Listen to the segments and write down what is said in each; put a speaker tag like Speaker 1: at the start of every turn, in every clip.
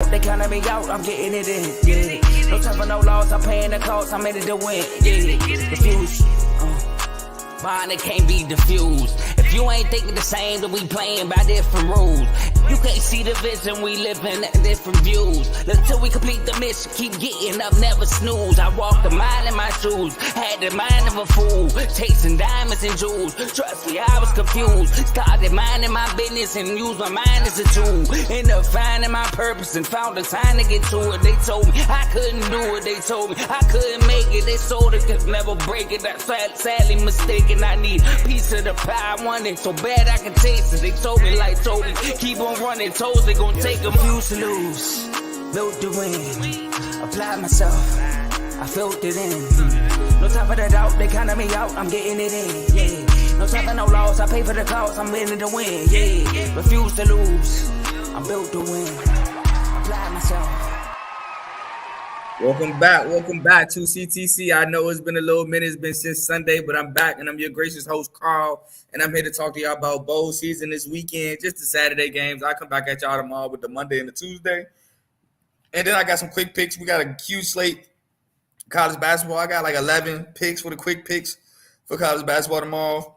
Speaker 1: doubt, they counting me out, I'm getting it in, yeah. No time for no loss, I'm paying the cost, I'm in it to win, yeah. Refuse, mine, it can't be diffused. If you ain't thinking the same, then we playing by different rules. You can't see the vision, we living at different views. Until we complete the mission, keep getting up, never snooze. I walked a mile in my shoes, had the mind of a fool, chasing diamonds and jewels. Trust me, I was confused. Started minding my business and used my mind as a tool. Ended up finding my purpose and found the time to get to it. They told me I couldn't do it, they told me I couldn't make it. They sold it, could never break it. I sadly mistaken, I need a piece of the pie. I want it so bad I can taste it. They told me like told me, keep on running, toes they gon' take them. Refuse to lose, built to win, applied myself, I felt it in. No time for the doubt, they counting me out, I'm getting it in, yeah. No time for no loss, I pay for the cost, I'm winning to win, yeah. Refuse to lose, I'm built to win, applied myself.
Speaker 2: Welcome back to CTC. I know it's been a little minute, it's been since Sunday, but I'm back and I'm your gracious host, Carl, and I'm here to talk to y'all about bowl season this weekend, just the Saturday games. I'll come back at y'all tomorrow with the Monday and the Tuesday. And then I got some quick picks. We got a huge slate college basketball. I got like 11 picks for the quick picks for college basketball tomorrow.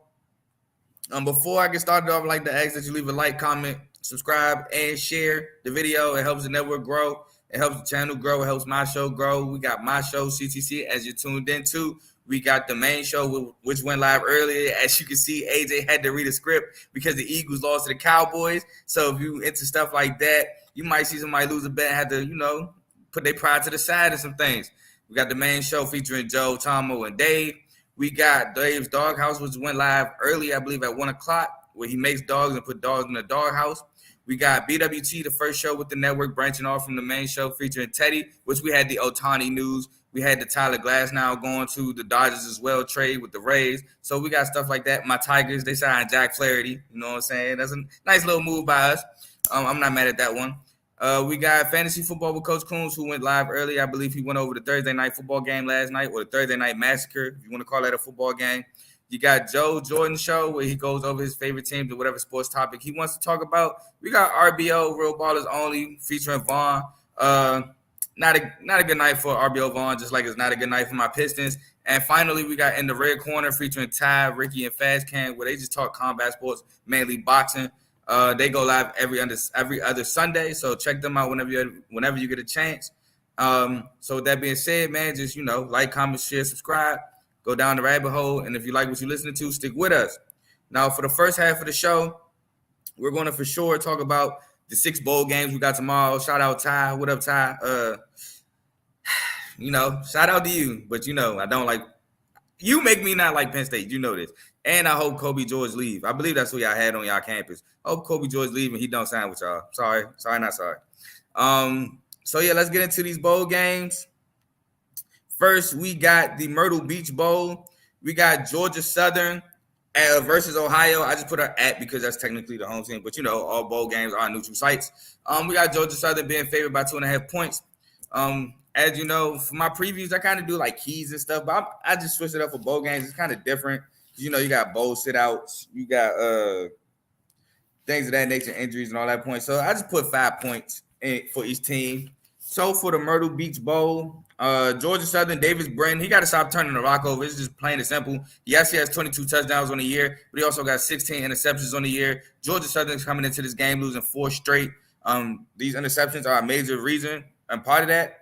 Speaker 2: Before I get started off, I'd like to ask that you leave a like, comment, subscribe, and share the video. It helps the network grow. It helps the channel grow. It helps my show grow. We got my show, CTC, as you tuned into. We got the main show, which went live earlier. As you can see, AJ had to read a script because the Eagles lost to the Cowboys. So if you into stuff like that, you might see somebody lose a bet and have to, put their pride to the side and some things. We got the main show featuring Joe, Tomo, and Dave. We got Dave's Doghouse, which went live early, I believe, at 1 o'clock, where he makes dogs and put dogs in the doghouse. We got BWT, the first show with the network, branching off from the main show featuring Teddy, which we had the Otani news. We had the Tyler Glass now going to the Dodgers as well, trade with the Rays. So we got stuff like that. My Tigers, they signed Jack Flaherty. You know what I'm saying? That's a nice little move by us. I'm not mad at that one. We got Fantasy Football with Coach Coons, who went live early. I believe he went over the Thursday night football game last night, or the Thursday night massacre, if you want to call that a football game. You got Joe Jordan show where he goes over his favorite teams or whatever sports topic he wants to talk about. We got RBO, Real Ballers Only, featuring Vaughn. Not a good night for RBO Vaughn, just like it's not a good night for my Pistons. And finally, we got In the Red Corner featuring Ty, Ricky, and Fast Can, where they just talk combat sports, mainly boxing. They go live every other Sunday, so check them out whenever you get a chance. So with that being said, man, just like, comment, share, subscribe. Go down the rabbit hole, and if you like what you're listening to, stick with us. Now, for the first half of the show, we're going to for sure talk about the 6 bowl games we got tomorrow. Shout out Ty. What up, Ty? Shout out to you, but I don't like – you make me not like Penn State. You know this. And I hope Kobe George leave. I believe that's who y'all had on y'all campus. I hope Kobe George leave and he don't sign with y'all. Sorry, not sorry. So, yeah, let's get into these bowl games. First, we got the Myrtle Beach Bowl. We got Georgia Southern versus Ohio. I just put our at because that's technically the home team. But, all bowl games are neutral sites. We got Georgia Southern being favored by 2.5 points. As you know, for my previews, I kind of do like keys and stuff. But I just switched it up for bowl games. It's kind of different. You got bowl sit-outs. You got things of that nature, injuries and all that point. So I just put 5 points for each team. So for the Myrtle Beach Bowl, Georgia Southern, Davis Brin, he got to stop turning the rock over. It's just plain and simple. Yes, he has 22 touchdowns on the year, but he also got 16 interceptions on the year. Georgia Southern's coming into this game losing 4 straight. These interceptions are a major reason and part of that.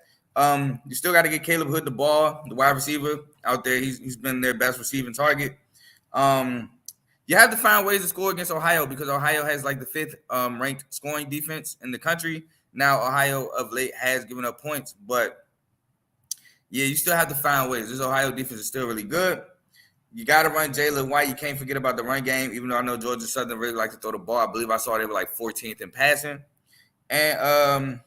Speaker 2: You still got to get Caleb Hood the ball, the wide receiver out there. He's been their best receiving target. You have to find ways to score against Ohio because Ohio has like the 5th ranked scoring defense in the country. Now, Ohio of late has given up points, but yeah, you still have to find ways. This Ohio defense is still really good. You got to run Jalen White. You can't forget about the run game, even though I know Georgia Southern really like to throw the ball. I believe I saw they were like 14th in passing. And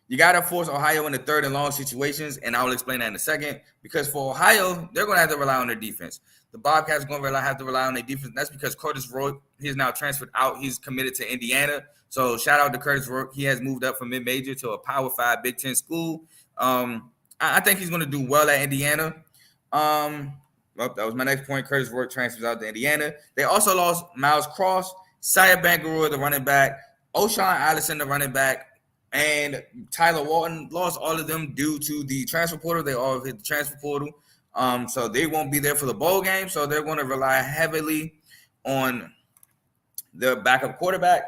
Speaker 2: you got to force Ohio into 3rd and long situations, and I will explain that in a second. Because for Ohio, they're going to have to rely on their defense. The Bobcats are going to have to rely on their defense. That's because Curtis Rourke, he is now transferred out. He's committed to Indiana. So shout out to Curtis Rourke. He has moved up from mid-major to a Power 5 Big Ten school. I think he's going to do well at Indiana. That was my next point. Curtis Rourke transfers out to Indiana. They also lost Miles Cross, Saya Bangalore, the running back, O'Shawn Allison, the running back, and Tyler Walton lost all of them due to the transfer portal. They all hit the transfer portal. So they won't be there for the bowl game. So they're going to rely heavily on the backup quarterback.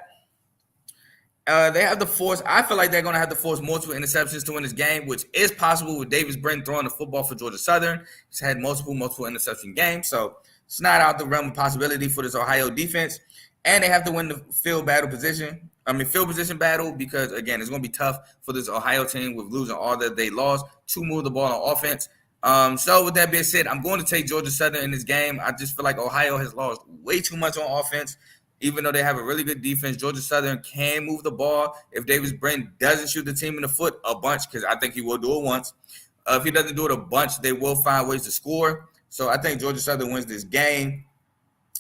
Speaker 2: They have to force. I feel like they're going to have to force multiple interceptions to win this game, which is possible with Davis Brin throwing the football for Georgia Southern. He's had multiple interception games, so it's not out the realm of possibility for this Ohio defense. And they have to win the field position battle, because again, it's going to be tough for this Ohio team with losing all that they lost to move the ball on offense. So with that being said, I'm going to take Georgia Southern in this game. I just feel like Ohio has lost way too much on offense. Even though they have a really good defense, Georgia Southern can move the ball. If Davis Brin doesn't shoot the team in the foot a bunch, because I think he will do it once. If he doesn't do it a bunch, they will find ways to score. So I think Georgia Southern wins this game.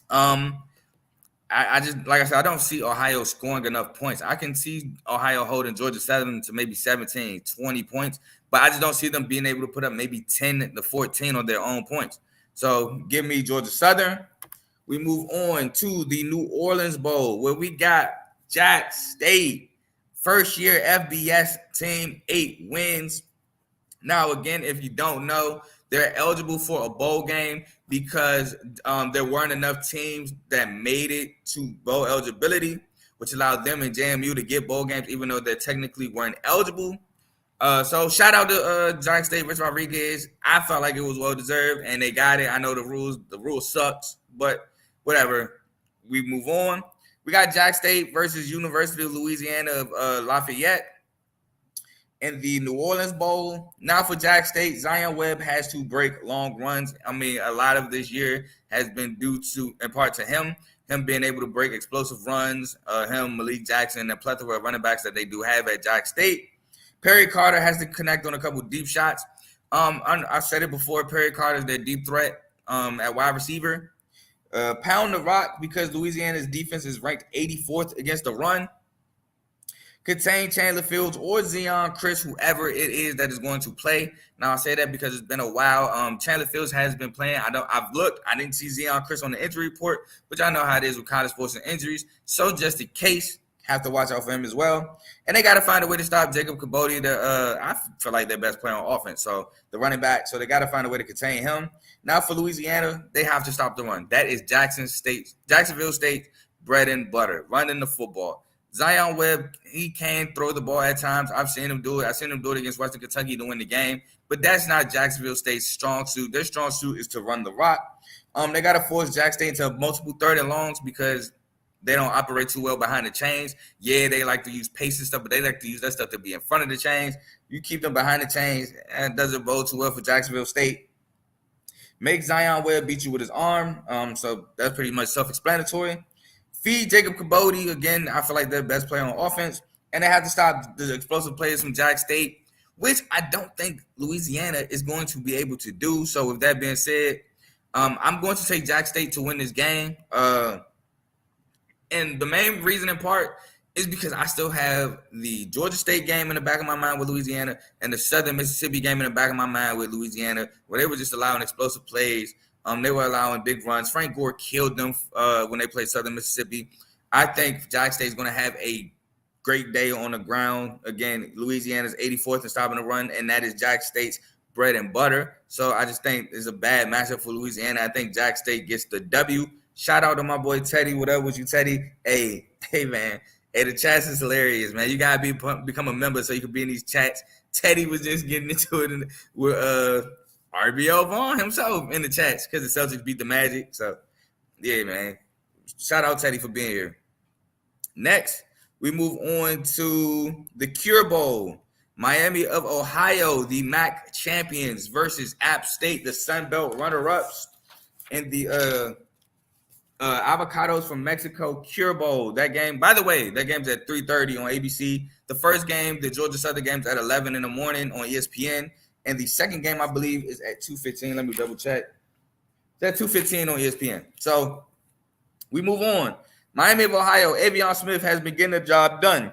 Speaker 2: I just, like I said, I don't see Ohio scoring enough points. I can see Ohio holding Georgia Southern to maybe 17, 20 points, but I just don't see them being able to put up maybe 10 to 14 on their own points. So give me Georgia Southern. We move on to the New Orleans Bowl, where we got Jack State, first-year FBS team, 8 wins. Now, again, if you don't know, they're eligible for a bowl game because there weren't enough teams that made it to bowl eligibility, which allowed them and JMU to get bowl games, even though they technically weren't eligible. So shout out to Jack State, Rich Rodriguez. I felt like it was well-deserved, and they got it. I know the rules sucks, but whatever. We move on. We got Jack State versus University of Louisiana of Lafayette in the New Orleans Bowl. Now for Jack State, Zion Webb has to break long runs. I mean, a lot of this year has been due to, in part to him being able to break explosive runs, Malik Jackson, and the plethora of running backs that they do have at Jack State. Perry Carter has to connect on a couple deep shots. I said it before, Perry Carter is their deep threat at wide receiver. Pound the rock, because Louisiana's defense is ranked 84th against the run. Contain Chandler Fields or Zion Chris, whoever it is that is going to play. Now I say that because it's been a while. Chandler Fields has been playing. I've looked. I didn't see Zion Chris on the injury report, but I know how it is with college sports and injuries. So just in case, have to watch out for him as well. And they got to find a way to stop Jacob Kabodi. I feel like their best player on offense. So the running back. So they got to find a way to contain him. Now for Louisiana, they have to stop the run. That is Jacksonville State bread and butter, running the football. Zion Webb, he can throw the ball at times. I've seen him do it. I've seen him do it against Western Kentucky to win the game. But that's not Jacksonville State's strong suit. Their strong suit is to run the rock. They got to force Jack State into multiple third and longs because they don't operate too well behind the chains. Yeah, they like to use pace and stuff, but they like to use that stuff to be in front of the chains. You keep them behind the chains, and it doesn't bode too well for Jacksonville State. Make Zion Webb beat you with his arm. So that's pretty much self-explanatory. Feed Jacob Kabodi. Again, I feel like they're the best player on offense. And they have to stop the explosive players from Jack State, which I don't think Louisiana is going to be able to do. So with that being said, I'm going to take Jack State to win this game. And the main reason in part is because I still have the Georgia State game in the back of my mind with Louisiana and the Southern Mississippi game in the back of my mind with Louisiana, where they were just allowing explosive plays. They were allowing big runs. Frank Gore killed them when they played Southern Mississippi. I think Jack State is going to have a great day on the ground. Again, Louisiana's 84th in stopping the run, and that is Jack State's bread and butter. So I just think it's a bad matchup for Louisiana. I think Jack State gets the W. Shout out to my boy Teddy. Whatever with you, Teddy. Hey, man. Hey, the chats is hilarious, man. You got to become a member so you can be in these chats. Teddy was just getting into it with RBL Vaughn himself in the chats because the Celtics beat the Magic. So, yeah, man. Shout out Teddy for being here. Next, we move on to the Cure Bowl. Miami of Ohio, the MAC champions, versus App State, the Sun Belt runner-ups, in the Avocados from Mexico Cure Bowl. That game, by the way, that game's at 3:30 on ABC. The first game, the Georgia Southern game's at 11 in the morning on ESPN. And the second game, I believe, is at 2:15. Let me double check. It's at 2:15 on ESPN. So we move on. Miami of Ohio, Avion Smith has been getting the job done.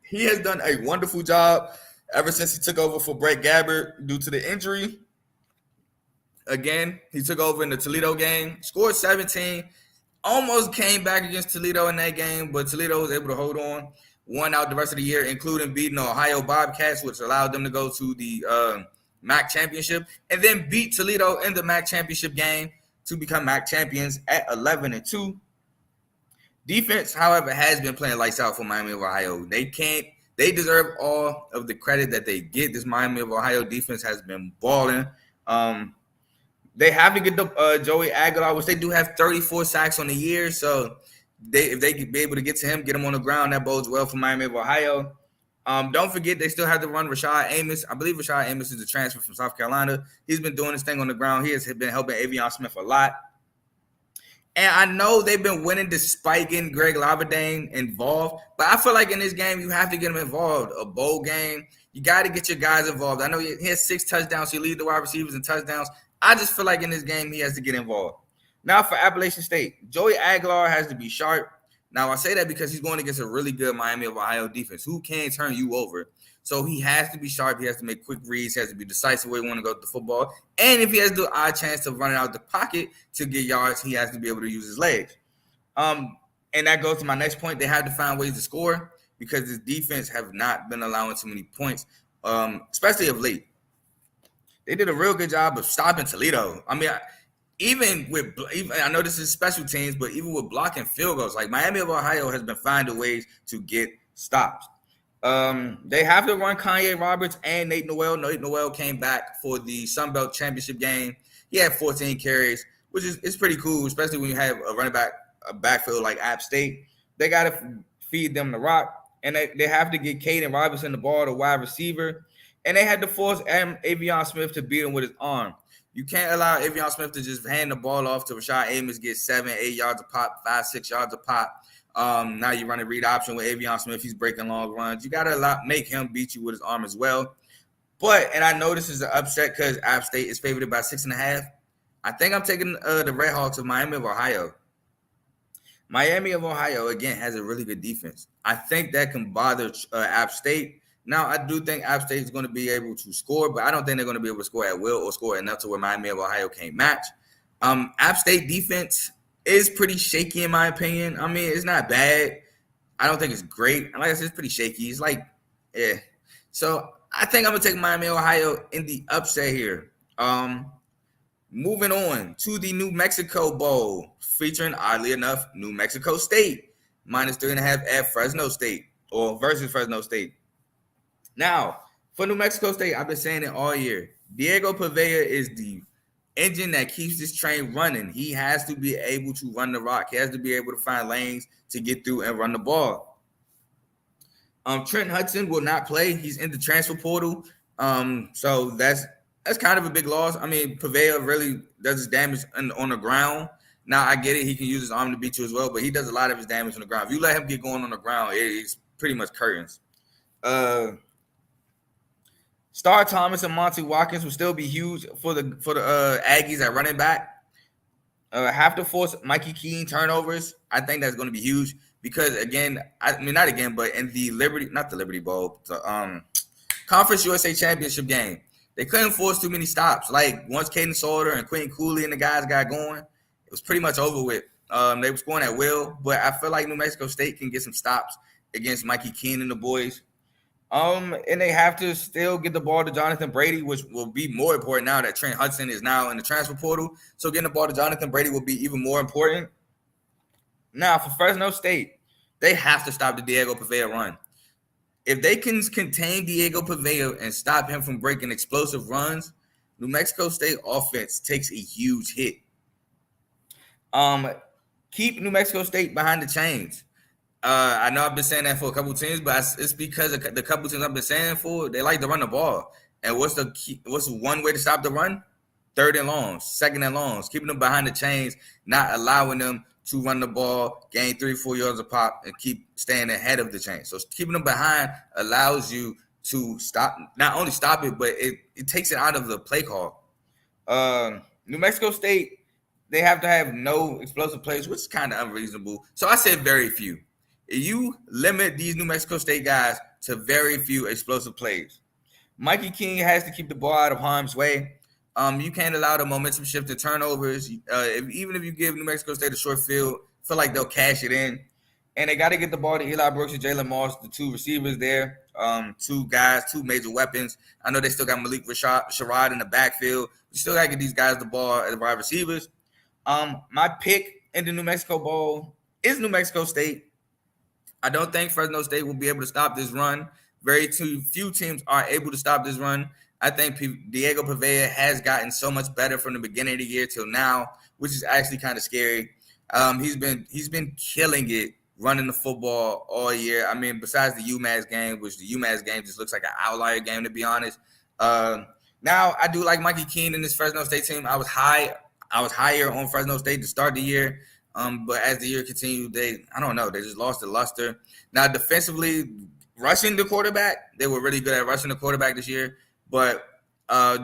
Speaker 2: He has done a wonderful job ever since he took over for Brett Gabbert due to the injury. Again, he took over in the Toledo game, scored 17, almost came back against Toledo in that game, but Toledo was able to hold on. won out the rest of the year, including beating the Ohio Bobcats, which allowed them to go to the MAC championship, and then beat Toledo in the MAC championship game to become MAC champions at 11-2. Defense, however, has been playing lights out for Miami of Ohio. They deserve all of the credit that they get. This Miami of Ohio defense has been balling. They have to get the Joey Aguilar, which they do have 34 sacks on the year. So if they could be able to get to him, get him on the ground, that bodes well for Miami of Ohio. Don't forget, they still have to run Rashad Amos. I believe Rashad Amos is a transfer from South Carolina. He's been doing his thing on the ground. He has been helping Avion Smith a lot. And I know they've been winning despite getting Greg Laverdane involved. But I feel like in this game, you have to get him involved. A bowl game, you got to get your guys involved. I know he has 6 touchdowns. So he leads the wide receivers in touchdowns. I just feel like in this game, he has to get involved. Now for Appalachian State, Joey Aguilar has to be sharp. Now, I say that because he's going against a really good Miami of Ohio defense who can turn you over. So he has to be sharp. He has to make quick reads. He has to be decisive where he want to go with the football. And if he has the odd chance to run it out the pocket to get yards, he has to be able to use his legs. And that goes to my next point. They have to find ways to score because this defense have not been allowing too many points, especially of late. They did a real good job of stopping Toledo. I mean, I know this is special teams, but even with blocking field goals, like Miami of Ohio has been finding ways to get stops. They have to run Kanye Roberts and Nate Noel. Nate Noel came back for the Sun Belt Championship game. He had 14 carries, which is pretty cool, especially when you have a running back, a backfield like App State. They got to feed them the rock, and they have to get Caden Robinson the ball, the wide receiver, and they had to force Avion Smith to beat him with his arm. You can't allow Avion Smith to just hand the ball off to Rashad Amos, get 7-8 yards a pop, 5-6 yards a pop. Now you run a read option with Avion Smith. He's breaking long runs. You got to make him beat you with his arm as well. And I know this is an upset because App State is favored by 6.5. I think I'm taking the Redhawks of Miami of Ohio. Miami of Ohio, again, has a really good defense. I think that can bother App State. Now, I do think App State is going to be able to score, but I don't think they're going to be able to score at will or score enough to where Miami of Ohio can't match. App State defense is pretty shaky in my opinion. I mean, it's not bad. I don't think it's great. Like I said, it's pretty shaky. It's like, yeah. So I think I'm going to take Miami of Ohio in the upset here. Moving on to the New Mexico Bowl, featuring, oddly enough, New Mexico State, -3.5 at Fresno State, or versus Fresno State. Now, for New Mexico State, I've been saying it all year. Diego Pavea is the engine that keeps this train running. He has to be able to run the rock. He has to be able to find lanes to get through and run the ball. Trent Hudson will not play. He's in the transfer portal. So that's kind of a big loss. I mean, Pavea really does his damage on the ground. Now, I get it. He can use his arm to beat you as well, but he does a lot of his damage on the ground. If you let him get going on the ground, it's pretty much curtains. Star Thomas and Monty Watkins will still be huge for the Aggies at running back. Have to force Mikey Keene turnovers. I think that's going to be huge because, again, not again, but in the Liberty Bowl, the Conference USA Championship game, they couldn't force too many stops. Like once Caden Salter and Quentin Cooley and the guys got going, it was pretty much over with. They were scoring at will, but I feel like New Mexico State can get some stops against Mikey Keene and the boys. And they have to still get the ball to Jonathan Brady, which will be more important now that Trent Hudson is now in the transfer portal. So getting the ball to Jonathan Brady will be even more important. Now, for Fresno State, they have to stop the Diego Pavea run. If they can contain Diego Pavea and stop him from breaking explosive runs, New Mexico State offense takes a huge hit. Keep New Mexico State behind the chains. I know I've been saying that for a couple teams, but it's because of the couple teams I've been saying for, they like to run the ball. And what's one way to stop the run? 3rd and longs, 2nd and longs, keeping them behind the chains, not allowing them to run the ball, gain 3-4 yards a pop, and keep staying ahead of the chain. So keeping them behind allows you to not only stop it, but it takes it out of the play call. New Mexico State, they have to have no explosive plays, which is kind of unreasonable. So I said very few. You limit these New Mexico State guys to very few explosive plays. Mikey King has to keep the ball out of harm's way. You can't allow the momentum shift to turnovers. Even if you give New Mexico State a short field, feel like they'll cash it in. And they got to get the ball to Eli Brooks and Jalen Moss, the two receivers there. Two guys, two major weapons. I know they still got Malik Sherrod in the backfield. You still got to get these guys the ball as wide receivers. My pick in the New Mexico Bowl is New Mexico State. I don't think Fresno State will be able to stop this run. Very few teams are able to stop this run. I think Diego Pavea has gotten so much better from the beginning of the year till now, which is actually kind of scary. He's been killing it running the football all year. I mean, besides the UMass game, which the UMass game just looks like an outlier game, to be honest. Now I do like Mikey Keene in this Fresno State team. I was higher on Fresno State to start the year. But as the year continued, they just lost the luster. Now defensively, rushing the quarterback, they were really good at rushing the quarterback this year. But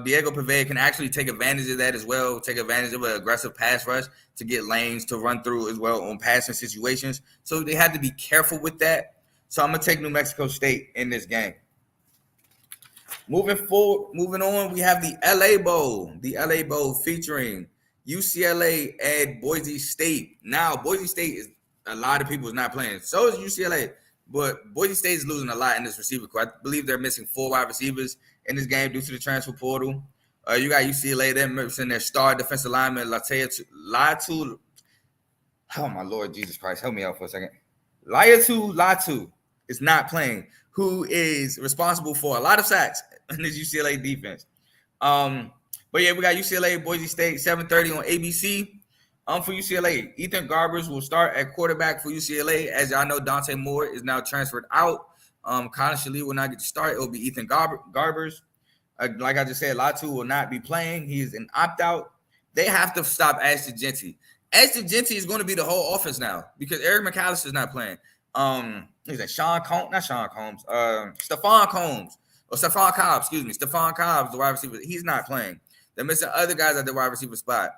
Speaker 2: Diego Pavea can actually take advantage of that as well, take advantage of an aggressive pass rush to get lanes to run through as well on passing situations. So they had to be careful with that. So I'm going to take New Mexico State in this game. Moving on, we have the LA Bowl. The LA Bowl featuring UCLA and Boise State. Now, Boise State is a lot of people is not playing. So is UCLA. But Boise State is losing a lot in this receiver core. I believe they're missing 4 wide receivers in this game due to the transfer portal. You got UCLA, they're missing their star defensive lineman, Latu. Oh, my Lord, Jesus Christ. Help me out for a second. Latu is not playing, who is responsible for a lot of sacks in this UCLA defense. But yeah, we got UCLA, Boise State, 7:30 on ABC. For UCLA, Ethan Garbers will start at quarterback for UCLA. As y'all know, Dante Moore is now transferred out. Connor Shalee will not get to start. It will be Ethan Garbers. Like I just said, Latu will not be playing. He is an opt-out. They have to stop Ashton Jeanty. Ashton Jeanty is going to be the whole offense now because Eric McAllister is not playing. He's like Stephon Cobbs, Stephon Cobbs, the wide receiver. He's not playing. They're missing other guys at the wide receiver spot.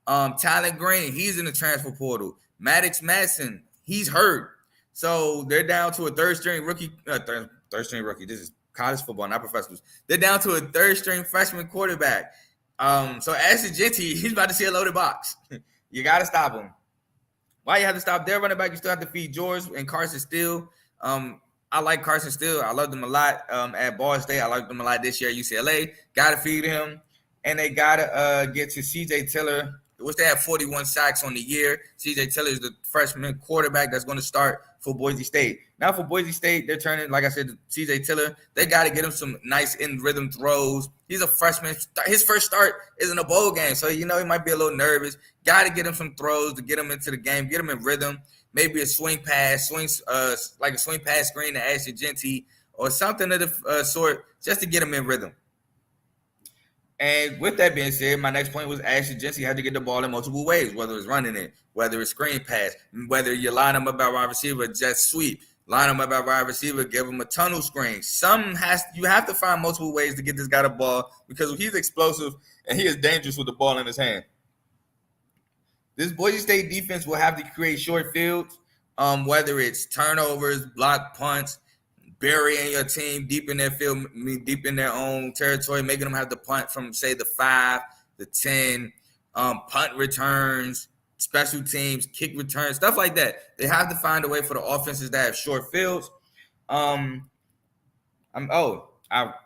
Speaker 2: Tyler Green, he's in the transfer portal. Maddox Madsen, he's hurt. So they're down to a third-string rookie. Third-string rookie. This is college football, not professionals. They're down to a third-string freshman quarterback. So Ashton Jeanty, he's about to see a loaded box. You got to stop him. Why you have to stop their running back? You still have to feed George and Carson Steele. I like Carson Steele. I loved him a lot at Ball State. I liked him a lot this year at UCLA. Got to feed him. And they got to get to C.J. Tiller, which they have 41 sacks on the year. C.J. Tiller is the freshman quarterback that's going to start for Boise State. Now for Boise State, they're turning, like I said, C.J. Tiller. They got to get him some nice in-rhythm throws. He's a freshman. His first start is in a bowl game, so, he might be a little nervous. Got to get him some throws to get him into the game, get him in rhythm. Maybe a swing pass, like a swing pass screen to Ashton Jeanty or something of the sort just to get him in rhythm. And with that being said, my next point was Ashton Jeanty had to get the ball in multiple ways, whether it's running it, whether it's screen pass, whether you line him up at wide receiver, jet sweep, line him up at wide receiver, give him a tunnel screen. You have to find multiple ways to get this guy the ball because he's explosive and he is dangerous with the ball in his hand. This Boise State defense will have to create short fields, whether it's turnovers, block punts, burying your team deep in their field, deep in their own territory, making them have to punt from, say, the 5, the 10, punt returns, special teams, kick returns, stuff like that. They have to find a way for the offenses that have short fields. I've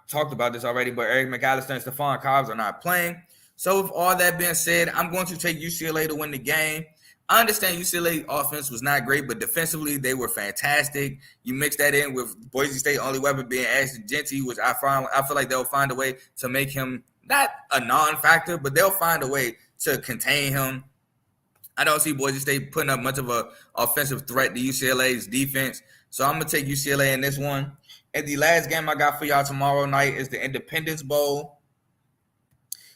Speaker 2: talked about this already, but Eric McAllister and Stephon Cobbs are not playing. So with all that being said, I'm going to take UCLA to win the game. I understand UCLA offense was not great, but defensively they were fantastic. You mix that in with Boise State only weapon being Ashton Jeanty, which I feel like they'll find a way to make him not a non-factor, but they'll find a way to contain him. I don't see Boise State putting up much of an offensive threat to UCLA's defense, so I'm going to take UCLA in this one. And the last game I got for y'all tomorrow night is the Independence Bowl,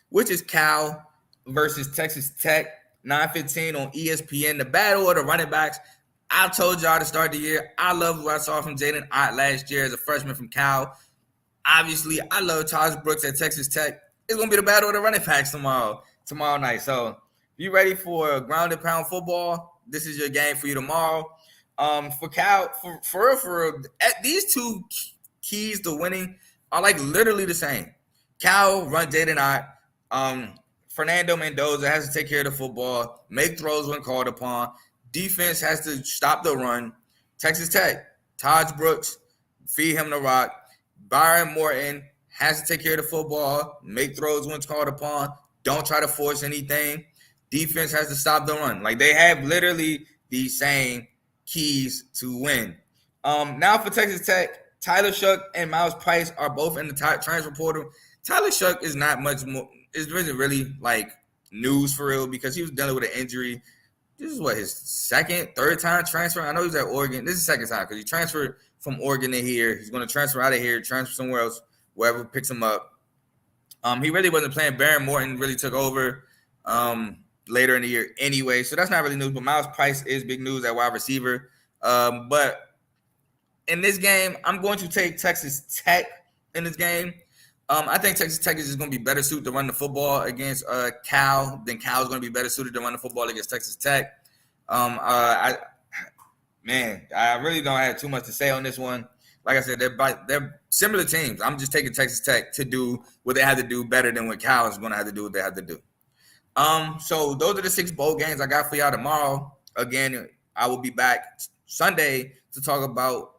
Speaker 2: which is Cal versus Texas Tech. 9:15 on ESPN, the battle of the running backs. I told y'all to start the year. I love what I saw from Jaden Ott last year as a freshman from Cal. Obviously, I love Taj Brooks at Texas Tech. It's going to be the battle of the running backs tomorrow night. So, be ready for ground and pound football. This is your game for you tomorrow. For Cal, for these two keys to winning are like literally the same. Cal run Jaden Ott. Fernando Mendoza has to take care of the football, make throws when called upon. Defense has to stop the run. Texas Tech, Taj Brooks, feed him the rock. Byron Morton has to take care of the football, make throws when it's called upon. Don't try to force anything. Defense has to stop the run. Like, they have literally the same keys to win. Now for Texas Tech, Tyler Shuck and Miles Price are both in the transfer portal. Tyler Shuck is not much more. It wasn't really like news for real because he was dealing with an injury. This is what, his second, third time transfer. I know he was at Oregon. This is the second time because he transferred from Oregon to here. He's going to transfer out of here, transfer somewhere else, wherever picks him up. He really wasn't playing. Baron Morton really took over later in the year anyway, so that's not really news. But Miles Price is big news at wide receiver. But in this game, I'm going to take Texas Tech in this game. I think Texas Tech is just going to be better suited to run the football against Cal. Then Cal's going to be better suited to run the football against Texas Tech. I really don't have too much to say on this one. Like I said, they're similar teams. I'm just taking Texas Tech to do what they have to do better than what Cal is going to have to do what they have to do. So those are the 6 bowl games I got for y'all tomorrow. Again, I will be back Sunday to talk about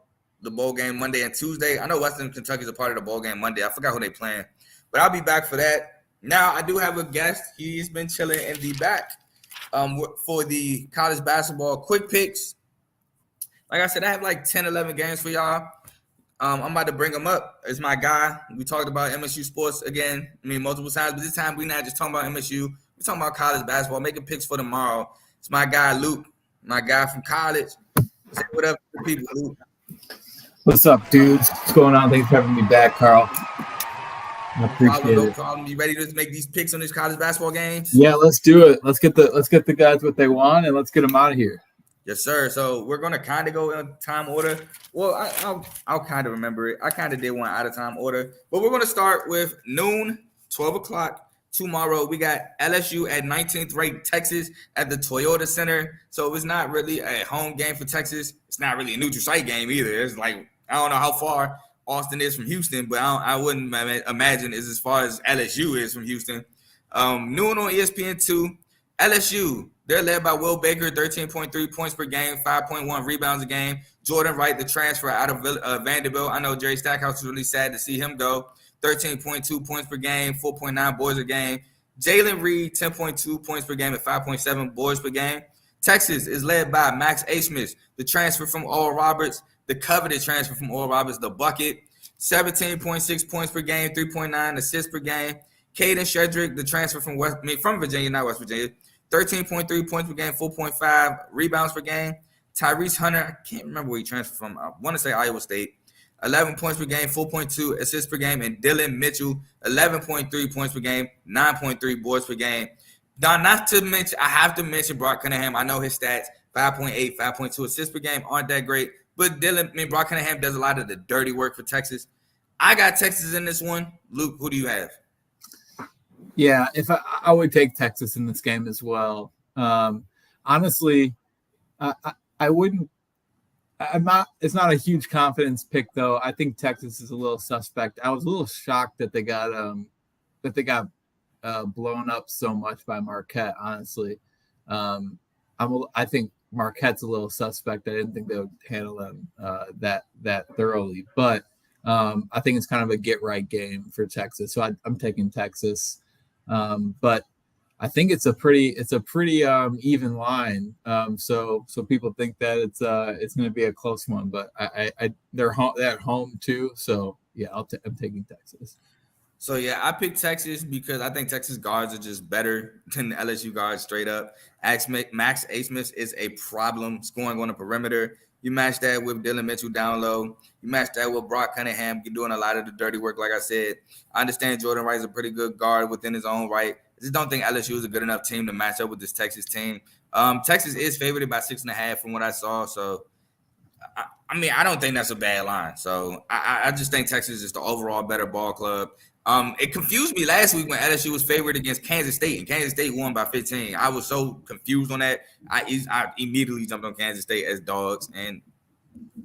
Speaker 2: the bowl game Monday and Tuesday. I know Western Kentucky is a part of the bowl game Monday. I forgot who they playing, but I'll be back for that. Now I do have a guest. He's been chilling in the back for the college basketball quick picks. Like I said, I have like 10, 11 games for y'all. I'm about to bring him up. It's my guy. We talked about MSU sports again, multiple times, but this time we're not just talking about MSU. We're talking about college basketball, making picks for tomorrow. It's my guy, Luke, my guy from college. Say what up to the people, Luke.
Speaker 3: What's up, dudes? What's going on? Thanks for having me back, Carl. I appreciate it.
Speaker 2: Problem. You ready to make these picks on these college basketball games?
Speaker 3: Yeah, let's do it. Let's get the guys what they want, and let's get them out of here.
Speaker 2: Yes, sir. So we're gonna kind of go in time order. Well, I'll kind of remember it. I kind of did one out of time order, but we're gonna start with noon, 12 o'clock tomorrow. We got LSU at 19th ranked Texas at the Toyota Center. So it's not really a home game for Texas. It's not really a neutral site game either. It's like, I don't know how far Austin is from Houston, but I wouldn't imagine it's as far as LSU is from Houston. Noon on ESPN2. LSU, they're led by Will Baker, 13.3 points per game, 5.1 rebounds a game. Jordan Wright, the transfer out of Vanderbilt. I know Jerry Stackhouse was really sad to see him go. 13.2 points per game, 4.9 boards a game. Jalen Reed, 10.2 points per game at 5.7 boards per game. Texas is led by Max Asmith, the transfer from Oral Roberts, the coveted transfer from Oral Roberts, the bucket. 17.6 points per game, 3.9 assists per game. Caden Shedrick, the transfer from Virginia, not West Virginia. 13.3 points per game, 4.5 rebounds per game. Tyrese Hunter, I can't remember where he transferred from. I want to say Iowa State. 11 points per game, 4.2 assists per game. And Dylan Mitchell, 11.3 points per game, 9.3 boards per game. Now, not to mention, I have to mention Brock Cunningham. I know his stats, 5.8, 5.2 assists per game aren't that great. But Brock Cunningham does a lot of the dirty work for Texas. I got Texas in this one. Luke, who do you have?
Speaker 3: Yeah, if I would take Texas in this game as well. Honestly, I wouldn't. I'm not. It's not a huge confidence pick though. I think Texas is a little suspect. I was a little shocked that they got blown up so much by Marquette. Honestly, I think Marquette's a little suspect. I didn't think they would handle them that thoroughly, but I think it's kind of a get right game for Texas. So I'm taking Texas. But I think it's a pretty even line. So people think that it's going to be a close one, but they're at home too. So yeah, I'm taking Texas.
Speaker 2: So yeah, I picked Texas because I think Texas guards are just better than the LSU guards straight up. Max Asmith is a problem scoring on the perimeter. You match that with Dylan Mitchell down low. You match that with Brock Cunningham doing a lot of the dirty work, like I said. I understand Jordan Wright is a pretty good guard within his own right. I just don't think LSU is a good enough team to match up with this Texas team. Texas is favored by 6.5 from what I saw. So, I don't think that's a bad line. So, I just think Texas is the overall better ball club. It confused me last week when LSU was favored against Kansas State, and Kansas State won by 15. I was so confused on that. I immediately jumped on Kansas State as dogs, and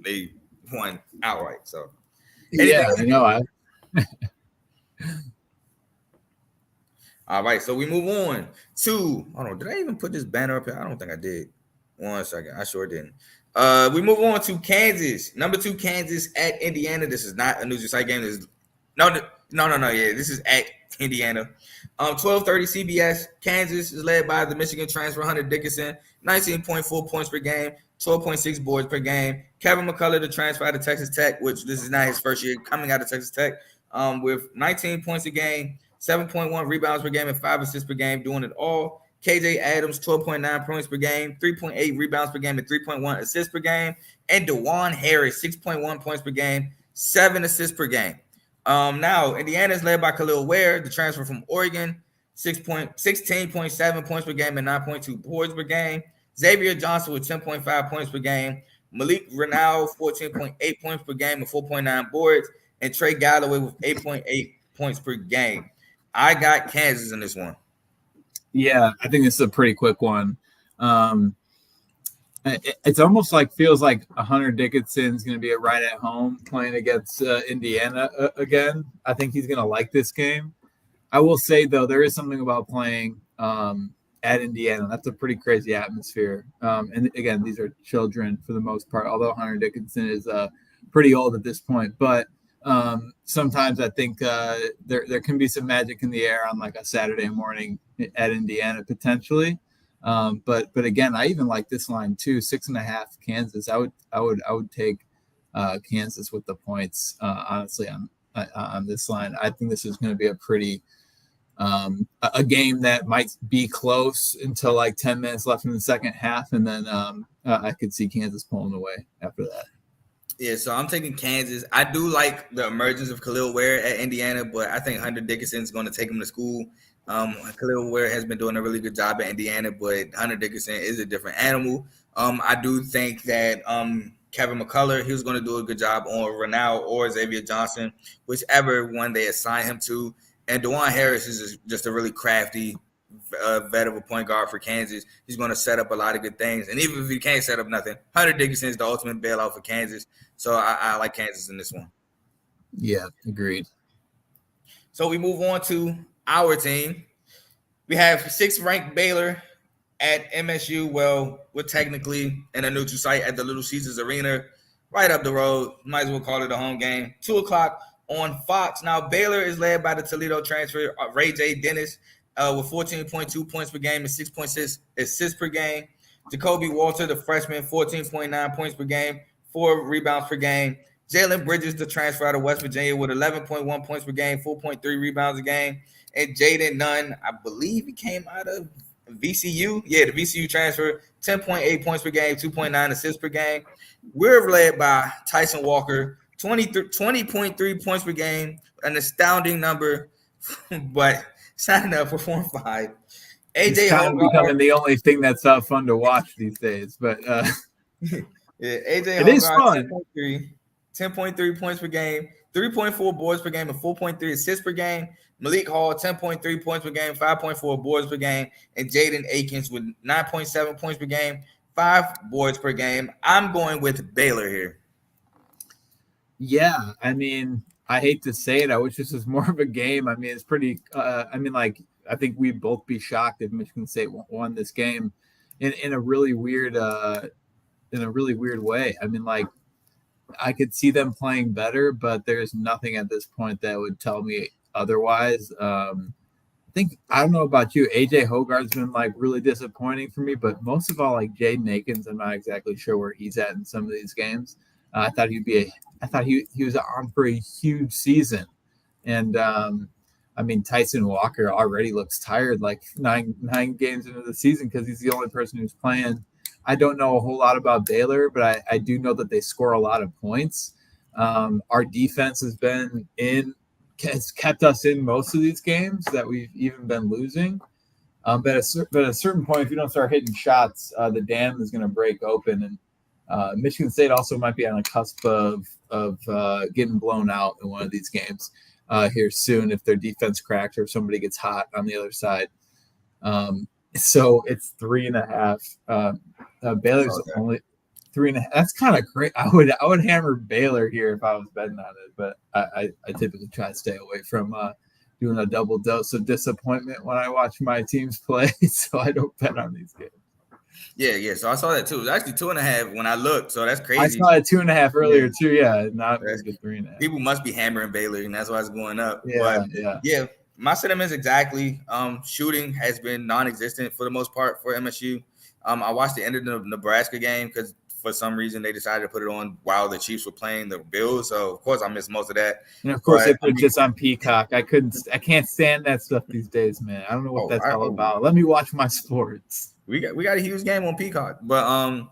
Speaker 2: they won outright. So,
Speaker 3: yeah, I know.
Speaker 2: All right, so we move on to. Hold on, did I even put this banner up here? I don't think I did. 1 second, I sure didn't. We move on to Kansas. Number 2, Kansas at Indiana. This is not a neutral site game. This is no. Yeah, this is at Indiana. 12:30 CBS. Kansas is led by the Michigan transfer Hunter Dickinson, 19.4 points per game, 12.6 boards per game. Kevin McCullough, the transfer out of Texas Tech, which this is not his first year coming out of Texas Tech, with 19 points a game, 7.1 rebounds per game, and 5 assists per game, doing it all. KJ Adams, 12.9 points per game, 3.8 rebounds per game, and 3.1 assists per game. And DeJuan Harris, 6.1 points per game, 7 assists per game. Now, Indiana is led by Khalil Ware, the transfer from Oregon, 16.7 points per game and 9.2 boards per game. Xavier Johnson with 10.5 points per game. Malik Renal, 14.8 points per game and 4.9 boards. And Trey Galloway with 8.8 points per game. I got Kansas in this one.
Speaker 3: Yeah, I think this is a pretty quick one. It's almost like feels like Hunter Dickinson's going to be right at home playing against Indiana again. I think he's going to like this game. I will say, though, there is something about playing at Indiana. That's a pretty crazy atmosphere. And again, these are children for the most part, although Hunter Dickinson is pretty old at this point. But sometimes I think there can be some magic in the air on like a Saturday morning at Indiana potentially. But again, I even like this line too, 6.5 Kansas. I would take Kansas with the points, honestly, on this line. I think this is going to be a pretty a game that might be close until like 10 minutes left in the second half, and then I could see Kansas pulling away after that.
Speaker 2: Yeah, so I'm taking Kansas. I do like the emergence of Khalil Ware at Indiana, but I think Hunter Dickinson is going to take him to school. Khalil Ware has been doing a really good job at Indiana, but Hunter Dickinson is a different animal. I do think that Kevin McCullough, he was going to do a good job on Renal or Xavier Johnson, whichever one they assign him to. And DeJuan Harris is just a really crafty vet of a point guard for Kansas. He's going to set up a lot of good things. And even if he can't set up nothing, Hunter Dickinson is the ultimate bailout for Kansas. So I like Kansas in this one.
Speaker 3: Yeah, agreed.
Speaker 2: So we move on to our team. We have 6th ranked Baylor at MSU. Well, we're technically in a neutral site at the Little Caesars Arena, right up the road. Might as well call it a home game. 2:00 on Fox. Now, Baylor is led by the Toledo transfer, Ray J. Dennis, with 14.2 points per game and 6.6 assists per game. Jacoby Walter, the freshman, 14.9 points per game, 4 rebounds per game. Jalen Bridges, the transfer out of West Virginia, with 11.1 points per game, 4.3 rebounds a game. And Jaden Nunn, I believe he came out of VCU. Yeah, the VCU transfer, 10.8 points per game, 2.9 assists per game. We're led by Tyson Walker, 20.3 points per game, an astounding number, but it's not enough for 4-5.
Speaker 3: It's kind of becoming the only thing that's fun to watch these days. But
Speaker 2: yeah, AJ
Speaker 3: it is fun.
Speaker 2: 10.3 points per game, 3.4 boards per game, and 4.3 assists per game. Malik Hall, 10.3 points per game, 5.4 boards per game. And Jaden Akins with 9.7 points per game, 5 boards per game. I'm going with Baylor here.
Speaker 3: Yeah, I mean, I hate to say it. I wish this was more of a game. I mean, it's pretty I think we'd both be shocked if Michigan State won this game in a really weird way. I mean, like, I could see them playing better, but there's nothing at this point that would tell me otherwise. I don't know about you. AJ Hogarth's been like really disappointing for me, but most of all, like Jaden Akins, I'm not exactly sure where he's at in some of these games. I thought he was on for a huge season. And I mean, Tyson Walker already looks tired, like nine games into the season, because he's the only person who's playing. I don't know a whole lot about Baylor, but I do know that they score a lot of points. Our defense has kept us in most of these games that we've even been losing. But at a certain point, if you don't start hitting shots, the dam is going to break open. And Michigan State also might be on a cusp of getting blown out in one of these games here soon if their defense cracks or if somebody gets hot on the other side. So it's 3.5. Baylor's only 3.5. That's kind of great. I would hammer Baylor here if I was betting on it, but I typically try to stay away from doing a double dose of disappointment when I watch my teams play, so I don't bet on these games.
Speaker 2: Yeah. So I saw that too. It was actually 2.5 when I looked. So that's
Speaker 3: I
Speaker 2: crazy.
Speaker 3: saw it 2.5 earlier
Speaker 2: Yeah.
Speaker 3: too. Yeah, not
Speaker 2: That's,
Speaker 3: maybe 3.5.
Speaker 2: people must be hammering Baylor, and that's why it's going up.
Speaker 3: Yeah, yeah.
Speaker 2: Yeah, my sentiments exactly. Shooting has been non-existent for the most part for MSU. I watched the end of the Nebraska game because for some reason they decided to put it on while the Chiefs were playing the Bills. So of course I missed most of that.
Speaker 3: And of course
Speaker 2: But
Speaker 3: they put it just on Peacock. I can't stand that stuff these days, man. I don't know what that's all about. Let me watch my sports.
Speaker 2: We got a huge game on Peacock, but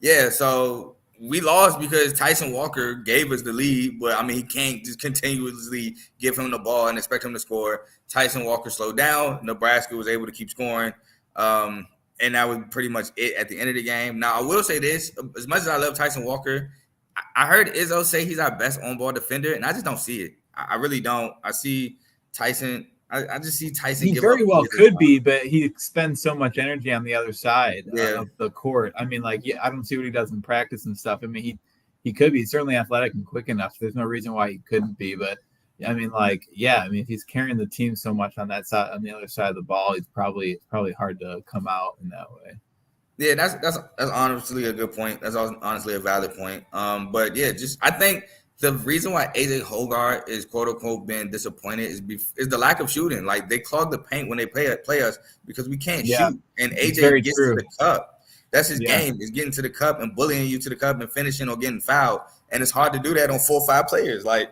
Speaker 2: yeah. So we lost because Tyson Walker gave us the lead, but I mean he can't just continuously give him the ball and expect him to score. Tyson Walker slowed down. Nebraska was able to keep scoring, and that was pretty much it at the end of the game. Now I will say this: as much as I love Tyson Walker, I heard Izzo say he's our best on-ball defender, and I just don't see it. I really don't. I see Tyson. I just see Tyson.
Speaker 3: He very well could be, but he expends so much energy on the other side of the court. I mean, like, I don't see what he does in practice and stuff. I mean, he could be. He's certainly athletic and quick enough. There's no reason why he couldn't be. But I mean, like, yeah. I mean, if he's carrying the team so much on that side, on the other side of the ball, it's probably hard to come out in that way.
Speaker 2: Yeah, that's honestly a good point. That's honestly a valid point. But yeah, I think the reason why AJ Hogarth is quote unquote being disappointed is the lack of shooting. Like they clog the paint when they play us because we can't shoot. And AJ gets to the cup. That's his game, is getting to the cup and bullying you to the cup and finishing or getting fouled. And it's hard to do that on 4 or 5 players. Like,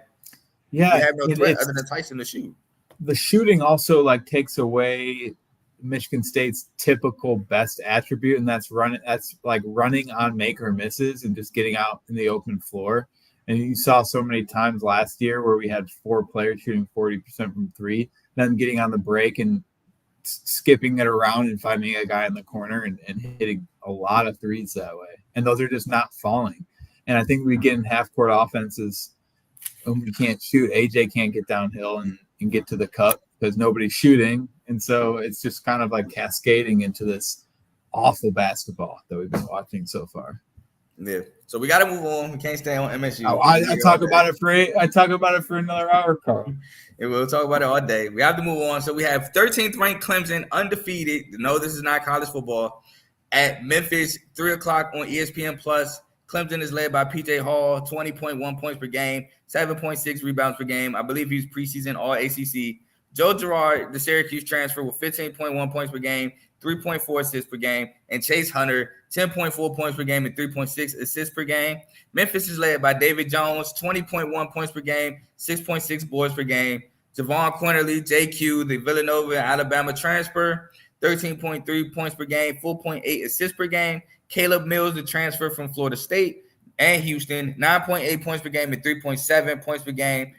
Speaker 2: you have no threat other than Tyson to shoot.
Speaker 3: The shooting also like takes away Michigan State's typical best attribute, and that's running on make or misses and just getting out in the open floor. And you saw so many times last year where we had 4 players shooting 40% from 3, then getting on the break and skipping it around and finding a guy in the corner and hitting a lot of threes that way. And those are just not falling. And I think we get in half-court offenses when we can't shoot. AJ can't get downhill and get to the cup because nobody's shooting. And so it's just kind of like cascading into this awful basketball that we've been watching so far.
Speaker 2: Yeah. So we got to move on. We can't stay on MSU.
Speaker 3: I talk about it for another hour, Carl.
Speaker 2: And we'll talk about it all day. We have to move on. So we have 13th ranked Clemson, undefeated. No, this is not college football. At Memphis, 3:00 on ESPN Plus. Clemson is led by PJ Hall, 20.1 points per game, 7.6 rebounds per game. I believe he's preseason All ACC. Joe Girard, the Syracuse transfer, with 15.1 points per game, 3.4 assists per game, and Chase Hunter, 10.4 points per game and 3.6 assists per game. Memphis is led by David Jones, 20.1 points per game, 6.6 boards per game. Javon Quinterly, JQ, the Villanova, Alabama transfer, 13.3 points per game, 4.8 assists per game. Caleb Mills, the transfer from Florida State and Houston, 9.8 points per game and 3.7 points per game.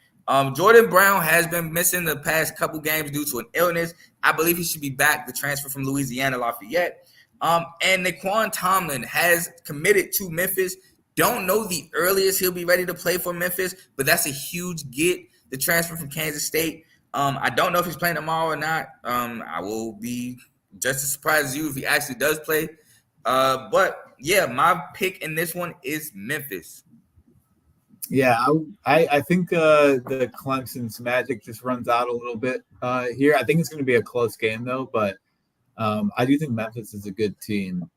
Speaker 2: Jordan Brown has been missing the past couple games due to an illness. I believe he should be back, the transfer from Louisiana Lafayette. And Naquan Tomlin has committed to Memphis. Don't know the earliest he'll be ready to play for Memphis, but that's a huge get, the transfer from Kansas State. I don't know if he's playing tomorrow or not. I will be just as surprised as you if he actually does play. But yeah, my pick in this one is Memphis.
Speaker 3: Yeah, I think the Clemson's magic just runs out a little bit here. I think it's going to be a close game though, but I do think Memphis is a good team.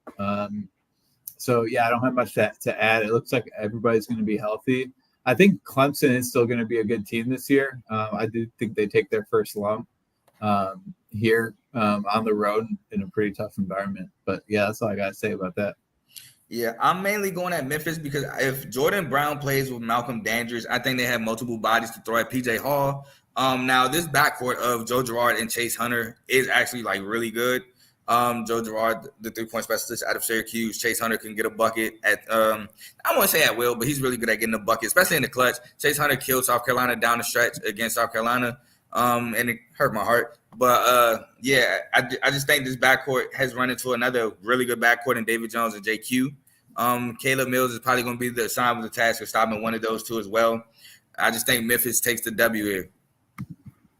Speaker 3: So yeah, I don't have much to add. It looks like everybody's going to be healthy. I think Clemson is still going to be a good team this year. I do think they take their first lump here on the road in a pretty tough environment. But yeah, that's all I got to say about that.
Speaker 2: Yeah, I'm mainly going at Memphis because if Jordan Brown plays with Malcolm Dandridge, I think they have multiple bodies to throw at PJ Hall. Now, this backcourt of Joe Girard and Chase Hunter is actually like really good. Joe Girard, the 3-point specialist out of Syracuse. Chase Hunter can get a bucket at I won't say at will, but he's really good at getting a bucket, especially in the clutch. Chase Hunter killed South Carolina down the stretch against South Carolina, and it hurt my heart. But yeah, I just think this backcourt has run into another really good backcourt in David Jones and JQ. Caleb Mills is probably going to be the assigned with the task of stopping one of those two as well. I just think Memphis takes the W here.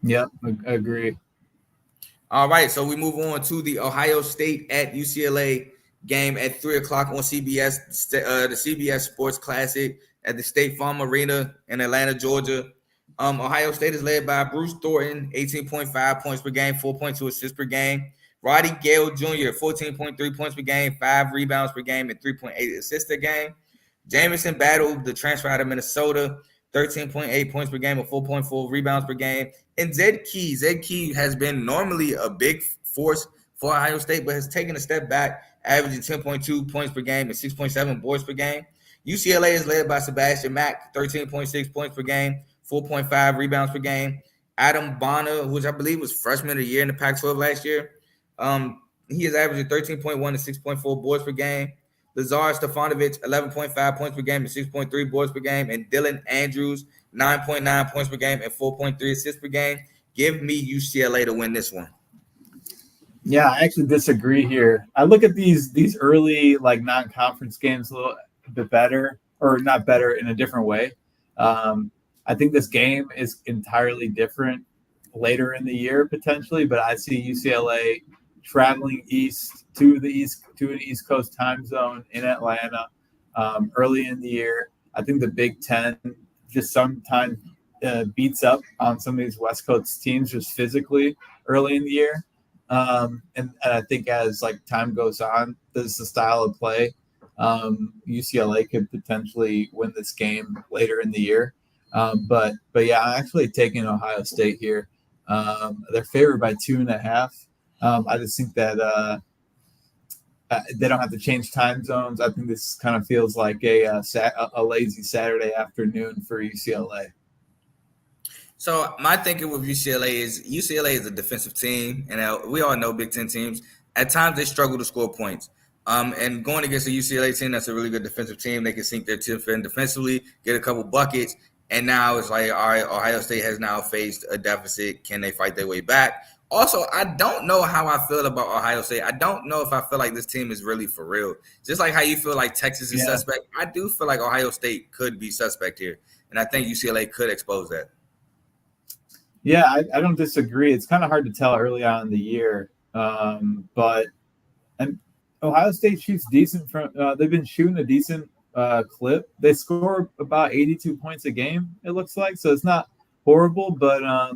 Speaker 3: Yep, I agree.
Speaker 2: All right, so we move on to the Ohio State at UCLA game at 3:00 on CBS, the CBS Sports Classic at the State Farm Arena in Atlanta, Georgia. Ohio State is led by Bruce Thornton, 18.5 points per game, 4.2 assists per game. Roddy Gale Jr., 14.3 points per game, 5 rebounds per game, and 3.8 assists a game. Jamison Battle, the transfer out of Minnesota, 13.8 points per game and 4.4 rebounds per game. And Zed Key has been normally a big force for Ohio State, but has taken a step back, averaging 10.2 points per game and 6.7 boards per game. UCLA is led by Sebastian Mack, 13.6 points per game, 4.5 rebounds per game. Adam Bonner, which I believe was freshman of the year in the Pac-12 last year, he is averaging 13.1 and 6.4 boards per game. Lazar Stefanovic, 11.5 points per game and 6.3 boards per game. And Dylan Andrews, 9.9 points per game and 4.3 assists per game. Give me UCLA to win this one.
Speaker 3: Yeah, I actually disagree here. I look at these early like non-conference games a little bit better, or not better in a different way. I think this game is entirely different later in the year potentially, but I see UCLA traveling east to an East Coast time zone in Atlanta early in the year. I think the Big Ten just sometimes beats up on some of these West Coast teams just physically early in the year. And I think as like time goes on, this is the style of play. UCLA could potentially win this game later in the year. But yeah, I'm actually taking Ohio State here. They're favored by 2.5. I just think that they don't have to change time zones. I think this kind of feels like a lazy Saturday afternoon for UCLA.
Speaker 2: So my thinking with UCLA is a defensive team, and we all know Big Ten teams at times they struggle to score points. And going against a UCLA team that's a really good defensive team, they can sink their teeth in defensively, get a couple buckets, and now it's like, all right, Ohio State has now faced a deficit. Can they fight their way back? Also, I don't know how I feel about Ohio State. I don't know if I feel like this team is really for real. Just like how you feel like Texas is suspect, I do feel like Ohio State could be suspect here, and I think UCLA could expose that.
Speaker 3: Yeah, I don't disagree. It's kind of hard to tell early on in the year, but Ohio State shoots decent from. They've been shooting a decent clip. They score about 82 points a game. It looks like, so it's not horrible, but I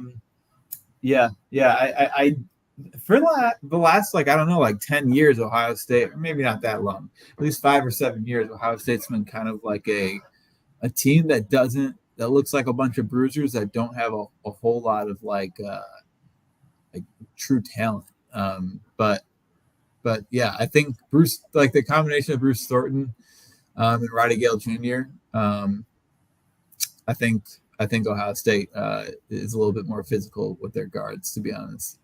Speaker 3: for the last like I don't know like 10 years, Ohio State, or maybe not that long, at least 5 or 7 years, Ohio State's been kind of like a team that looks like a bunch of bruisers that don't have a whole lot of like true talent. But yeah, I think Bruce, like the combination of Bruce Thornton and Roddy Gale Jr. I think Ohio State is a little bit more physical with their guards, to be honest.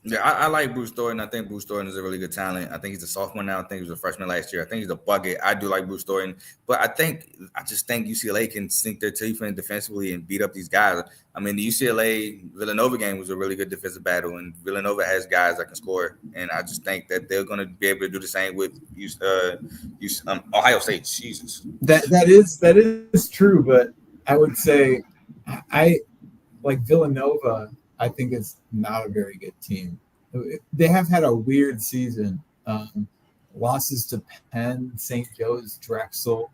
Speaker 2: Yeah, I like Bruce Thornton. I think Bruce Thornton is a really good talent. I think he's a sophomore now. I think he was a freshman last year. I think he's a bucket. I do like Bruce Thornton. But I just think UCLA can sink their teeth in defensively and beat up these guys. I mean, the UCLA-Villanova game was a really good defensive battle, and Villanova has guys that can score. And I just think that they're going to be able to do the same with Ohio State. Jesus.
Speaker 3: That is true, but I would say I like Villanova. I think it's not a very good team. They have had a weird season. Losses to Penn, St. Joe's, Drexel.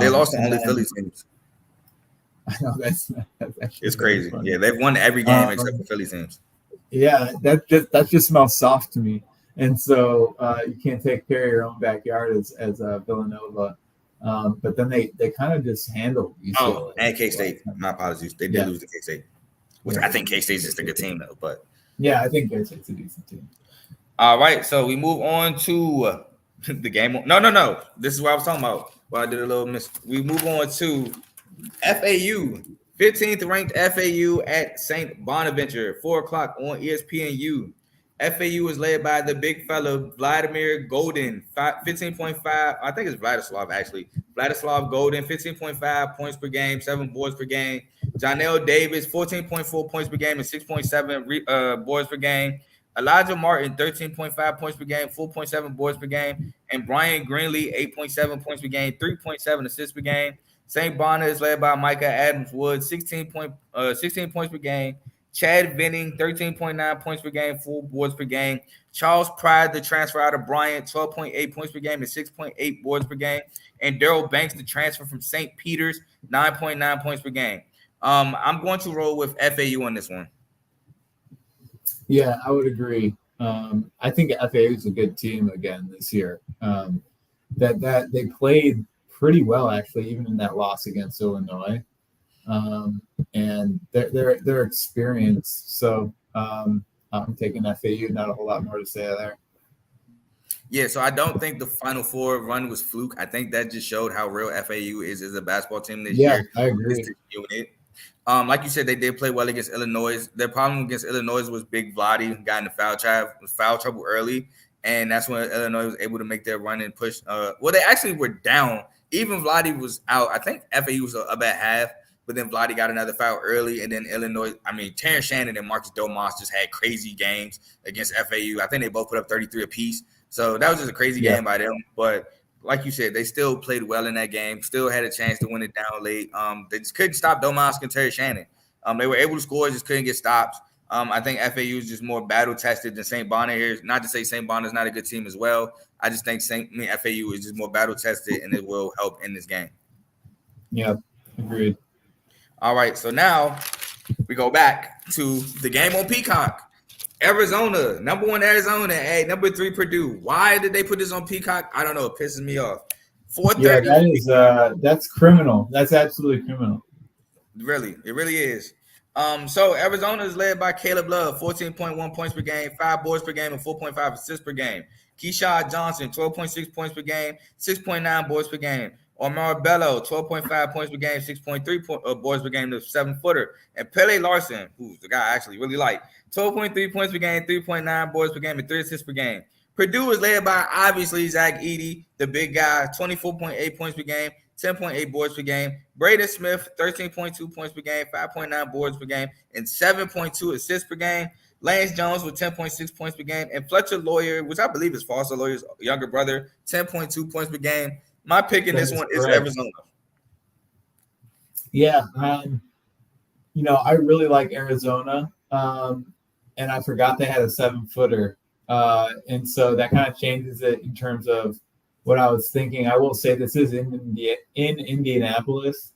Speaker 2: They lost to the Philly teams.
Speaker 3: I know that's
Speaker 2: it's crazy. Funny. Yeah, they've won every game except for Philly teams.
Speaker 3: Yeah, that just smells soft to me. And so you can't take care of your own backyard as Villanova. But then they kind of just handled UCLA.
Speaker 2: Oh, and K-State. My apologies. They did lose to K-State. Which I think K-State's just a good team, though. But
Speaker 3: yeah, I think K-State's a decent team.
Speaker 2: All right, so we move on to the game. No. This is what I was talking about. Well, I did a little miss. We move on to FAU. 15th ranked FAU at St. Bonaventure, 4:00 on ESPNU. FAU is led by the big fella Vladimir Golden, 15.5. I think it's Vladislav, actually. Vladislav Golden, 15.5 points per game, 7 boards per game. Jonell Davis, 14.4 points per game and 6.7 boards per game. Elijah Martin, 13.5 points per game, 4.7 boards per game. And Brian Greenlee, 8.7 points per game, 3.7 assists per game. St. Bonner is led by Micah Adams-Wood, 16 points per game. Chad Venning, 13.9 points per game, 4 boards per game. Charles Pride, the transfer out of Bryant, 12.8 points per game and 6.8 boards per game. And Daryl Banks, the transfer from St. Peter's, 9.9 points per game. I'm going to roll with FAU on this one.
Speaker 3: Yeah, I would agree. I think FAU is a good team again this year. That they played pretty well actually, even in that loss against Illinois, and they're experienced. So I'm taking FAU. Not a whole lot more to say there.
Speaker 2: Yeah, so I don't think the Final Four run was fluke. I think that just showed how real FAU is as a basketball team this year.
Speaker 3: I agree.
Speaker 2: This unit. Like you said, they did play well against Illinois. Their problem against Illinois was Big Vladi got in foul trouble early, and that's when Illinois was able to make their run and push. Well, they actually were down. Even Vladi was out. I think FAU was up at half, but then Vladi got another foul early, and then Illinois. Terrence Shannon and Marcus Domas just had crazy games against FAU. I think they both put up 33 apiece. So that was just a crazy game by them. But like you said, they still played well in that game, still had a chance to win it down late. They just couldn't stop Domas and Terry Shannon. They were able to score, just couldn't get stops. I think FAU is just more battle-tested than St. Bonaire. Not to say St. Bonaire is not a good team as well. I just think FAU is just more battle-tested, and it will help in this game.
Speaker 3: Yeah, agreed.
Speaker 2: All right, so now we go back to the game on Peacock. Arizona, number 1 Arizona, hey, number 3 Purdue. Why did they put this on Peacock? I don't know. It pisses me off. 4:30.
Speaker 3: Yeah, that's criminal. That's absolutely criminal.
Speaker 2: Really, it really is. So Arizona is led by Caleb Love, 14.1 points per game, 5 boards per game, and 4.5 assists per game. Keyshawn Johnson, 12.6 points per game, 6.9 boards per game. Omar Bello, 12.5 points per game, 6.3 boards per game, the 7-footer. And Pele Larson, who's the guy I actually really like, 12.3 points per game, 3.9 boards per game, and 3 assists per game. Purdue is led by, obviously, Zach Edey, the big guy, 24.8 points per game, 10.8 boards per game. Braden Smith, 13.2 points per game, 5.9 boards per game, and 7.2 assists per game. Lance Jones with 10.6 points per game. And Fletcher Lawyer, which I believe is Foster Lawyer's younger brother, 10.2 points per game. My pick in this one is Arizona.
Speaker 3: Yeah, I really like Arizona, and I forgot they had a 7-footer, and so that kind of changes it in terms of what I was thinking. I will say this is in Indianapolis.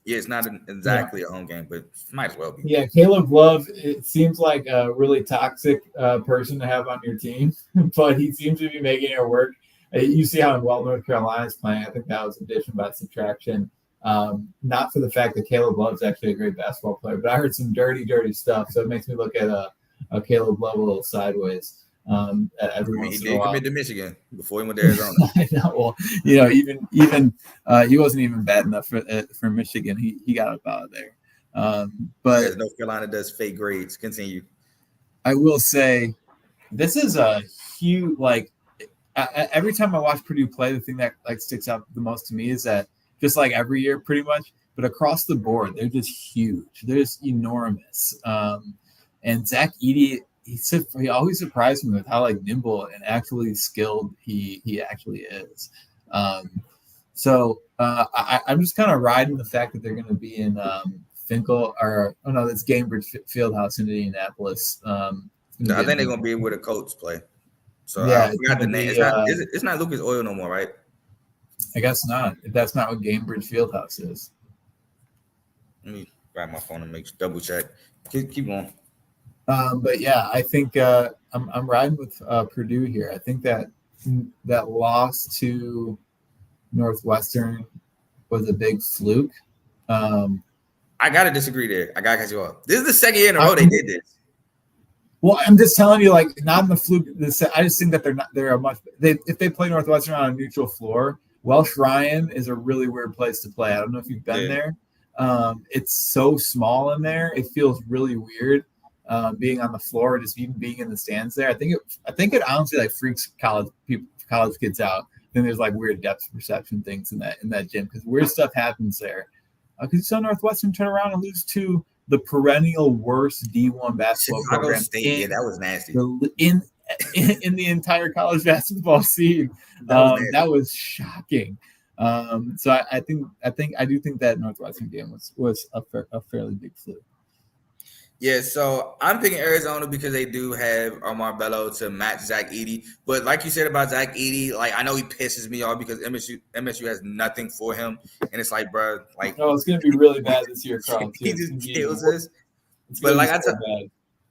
Speaker 2: It's not exactly a home game, but might as well be.
Speaker 3: Yeah, Caleb Love, it seems like a really toxic person to have on your team, but he seems to be making it work. You see how well North Carolina is playing. I think that was addition by subtraction. Not for the fact that Caleb Love's actually a great basketball player, but I heard some dirty stuff. So it makes me look at a Caleb Love a little sideways. Every once
Speaker 2: in a while. He did commit to Michigan before he went to Arizona.
Speaker 3: I know. Well, even he wasn't even bad enough for Michigan. He got up out of there. But
Speaker 2: North Carolina does fake grades. Continue.
Speaker 3: I will say, this is a huge every time I watch Purdue play, the thing that sticks out the most to me is that just like every year, pretty much, but across the board, they're just huge. They're just enormous. And Zach Edey, he always surprised me with how nimble and actually skilled he actually is. So I'm just kind of riding the fact that they're going to be in Finkel that's Gainbridge Fieldhouse in Indianapolis.
Speaker 2: I think they're going to be where the Colts play. So
Speaker 3: yeah,
Speaker 2: I forgot the name. It's not Lucas Oil no more, right?
Speaker 3: I guess not. If that's not what Gainbridge Fieldhouse is.
Speaker 2: Let me grab my phone and double check. Keep going.
Speaker 3: But yeah, I think I'm riding with Purdue here. I think that loss to Northwestern was a big fluke.
Speaker 2: I gotta disagree there. I gotta cut you off. This is the second year in a row they did this.
Speaker 3: Well, I'm just telling you, not in the fluke. I just think that if they play Northwestern on a neutral floor, Welsh Ryan is a really weird place to play. I don't know if you've been there. It's so small in there. It feels really weird being on the floor, just even being in the stands there. I think it honestly freaks college kids out. Then there's weird depth perception things in that gym because weird stuff happens there. Because you saw Northwestern turn around and lose to the perennial worst D1 basketball
Speaker 2: Chicago
Speaker 3: program.
Speaker 2: State, that was nasty.
Speaker 3: In the entire college basketball scene, that was shocking. So I do think that Northwestern game was a fairly big fluke.
Speaker 2: Yeah, so I'm picking Arizona because they do have Omar Bello to match Zach Edey. But like you said about Zach Edey, I know he pisses me off because MSU has nothing for him. And it's bro,
Speaker 3: no, it's going to be really bad this year, Carl.
Speaker 2: He just kills us. But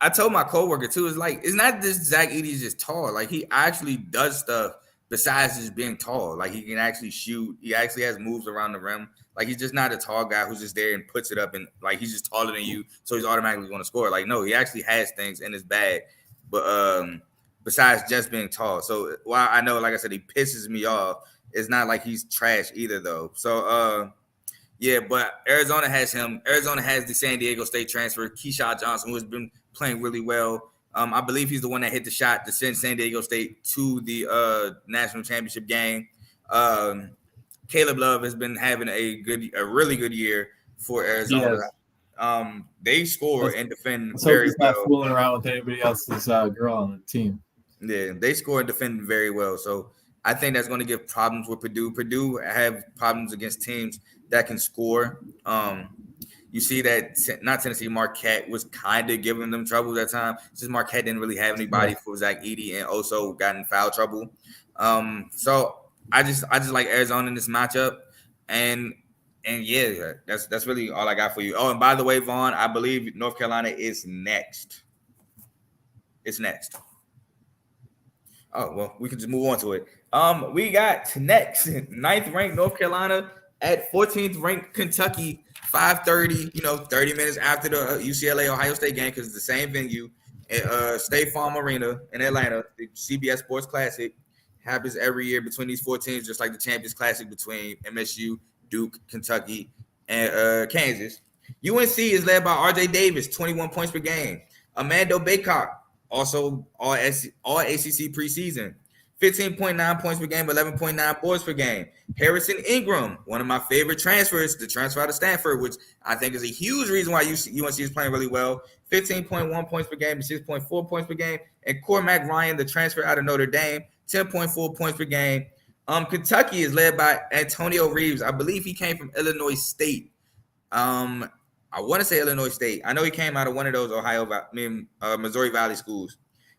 Speaker 2: I told my coworker too. It's like it's not just Zach Edey's just tall. Like he actually does stuff besides just being tall. Like he can actually shoot. He actually has moves around the rim. Like he's just not a tall guy who's just there and puts it up and like he's just taller than you, so he's automatically going to score. Like no, he actually has things in his bag. But besides just being tall, so while I know, like I said, he pisses me off, it's not like he's trash either though. So yeah, but Arizona has him. Arizona has the San Diego State transfer, Keyshawn Johnson, who has been playing really well. I believe he's the one that hit the shot to send San Diego State to the national championship game. Caleb Love has been having a really good year for Arizona. They score and defend very well.
Speaker 3: Not fooling around with anybody else's girl on the team.
Speaker 2: Yeah, they score and defend very well. So I think that's going to give problems with Purdue. Purdue have problems against teams that can score. You see that not Tennessee, Marquette was kind of giving them trouble at that time. It's just Marquette didn't really have anybody for Zach Edey and also got in foul trouble. So I just like Arizona in this matchup, and yeah, that's really all I got for you. Oh, and by the way, Vaughn, I believe North Carolina is next. It's next. Oh well, we can just move on to it. We got next 9th ranked North Carolina at 14th ranked Kentucky. 5:30, 30 minutes after the UCLA Ohio State game because it's the same venue at State Farm Arena in Atlanta. The CBS Sports Classic happens every year between these four teams, just like the Champions Classic between MSU, Duke, Kentucky, and Kansas. UNC is led by RJ Davis, 21 points per game. Amando Baycott, also all ACC preseason, 15.9 points per game, 11.9 boards per game. Harrison Ingram, one of my favorite transfers, the transfer out of Stanford, which I think is a huge reason why UNC is playing really well. 15.1 points per game and 6.4 points per game. And Cormac Ryan, the transfer out of Notre Dame, 10.4 points per game. Kentucky is led by Antonio Reeves. I believe he came from Illinois State. I want to say Illinois State. I know he came out of one of those Missouri Valley schools.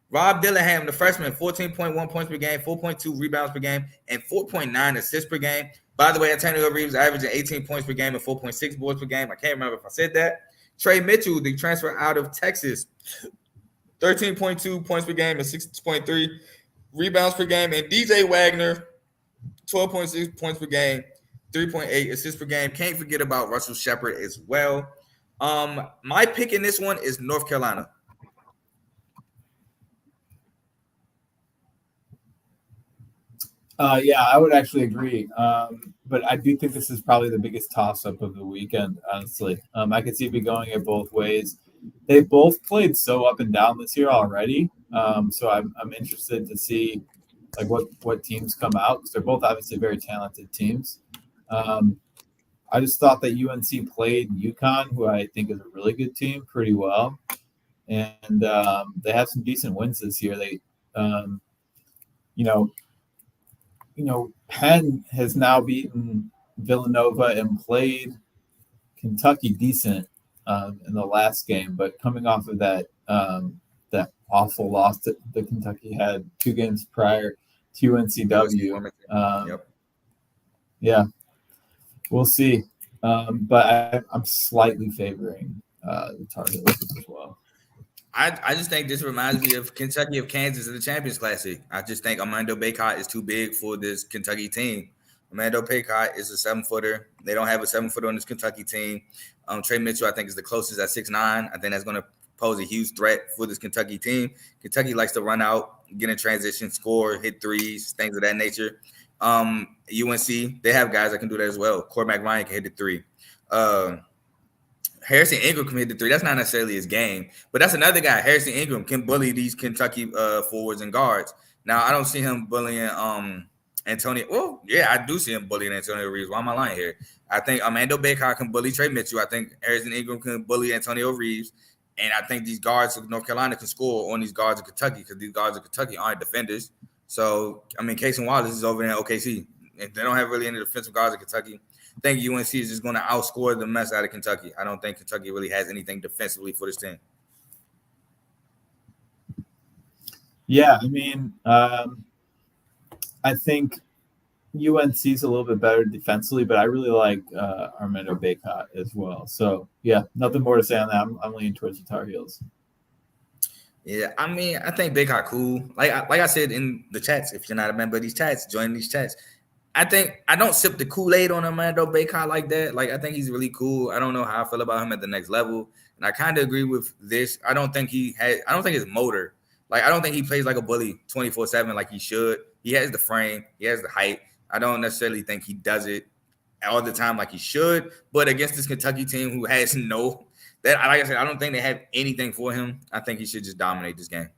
Speaker 2: Rob Dillingham, the freshman, 14.1 points per game, 4.2 rebounds per game, and 4.9 assists per game. By the way, Antonio Reeves averaging 18 points per game and 4.6 boards per game. I can't remember if I said that. Trey Mitchell, the transfer out of Texas, 13.2 points per game and 6.3 rebounds per game. And DJ Wagner, 12.6 points per game, 3.8 assists per game. Can't forget about Russell Shepard as well. My pick in this one is North Carolina.
Speaker 3: Yeah, I would actually agree. But I do think this is probably the biggest toss-up of the weekend, honestly. I could see it be going it both ways. They both played so up and down this year already. So I'm interested to see like what teams come out because they're both obviously very talented teams. I just thought that UNC played UConn, who I think is a really good team, pretty well. And they have some decent wins this year. They, Penn has now beaten Villanova and played Kentucky decent in the last game, but coming off of that awful loss that Kentucky had 2 games prior to UNCW. Yeah, we'll see. But I'm slightly favoring the Tar Heels as well.
Speaker 2: I just think this reminds me of Kentucky of Kansas in the Champions Classic. I just think Amando Baycott is too big for this Kentucky team. Amando Baycott is a 7-footer. They don't have a 7-footer on this Kentucky team. Trey Mitchell, I think, is the closest at 6'9". I think that's going to pose a huge threat for this Kentucky team. Kentucky likes to run out, get in transition, score, hit threes, things of that nature. UNC, they have guys that can do that as well. Cormac Ryan can hit the 3. Harrison Ingram can hit the 3. That's not necessarily his game, but that's another guy. Harrison Ingram can bully these Kentucky forwards and guards. Now, I don't see him bullying Antonio. Well, yeah, I do see him bullying Antonio Reeves. Why am I lying here? I think Amando Baycott can bully Trey Mitchell. I think Harrison Ingram can bully Antonio Reeves. And I think these guards of North Carolina can score on these guards of Kentucky because these guards of Kentucky aren't defenders. So, I mean, Casey Wallace is over there in OKC. They don't have really any defensive guards in Kentucky. I think UNC is just going to outscore the mess out of Kentucky. I don't think Kentucky really has anything defensively for this team.
Speaker 3: Yeah, I mean, I think UNC is a little bit better defensively, but I really like Armando Baycott as well. So, yeah, nothing more to say on that. I'm leaning towards the Tar Heels.
Speaker 2: Yeah, I mean, I think Big Hot cool. Like I said in the chats, if you're not a member of these chats, join these chats. I think I don't sip the Kool-Aid on Armando Bacot like that. Like I think he's really cool. I don't know how I feel about him at the next level. And I kind of agree with this. I don't think his motor. Like I don't think he plays like a bully 24/7 like he should. He has the frame, he has the height. I don't necessarily think he does it all the time like he should. But against this Kentucky team who has no that, like I said, I don't think they have anything for him. I think he should just dominate this game.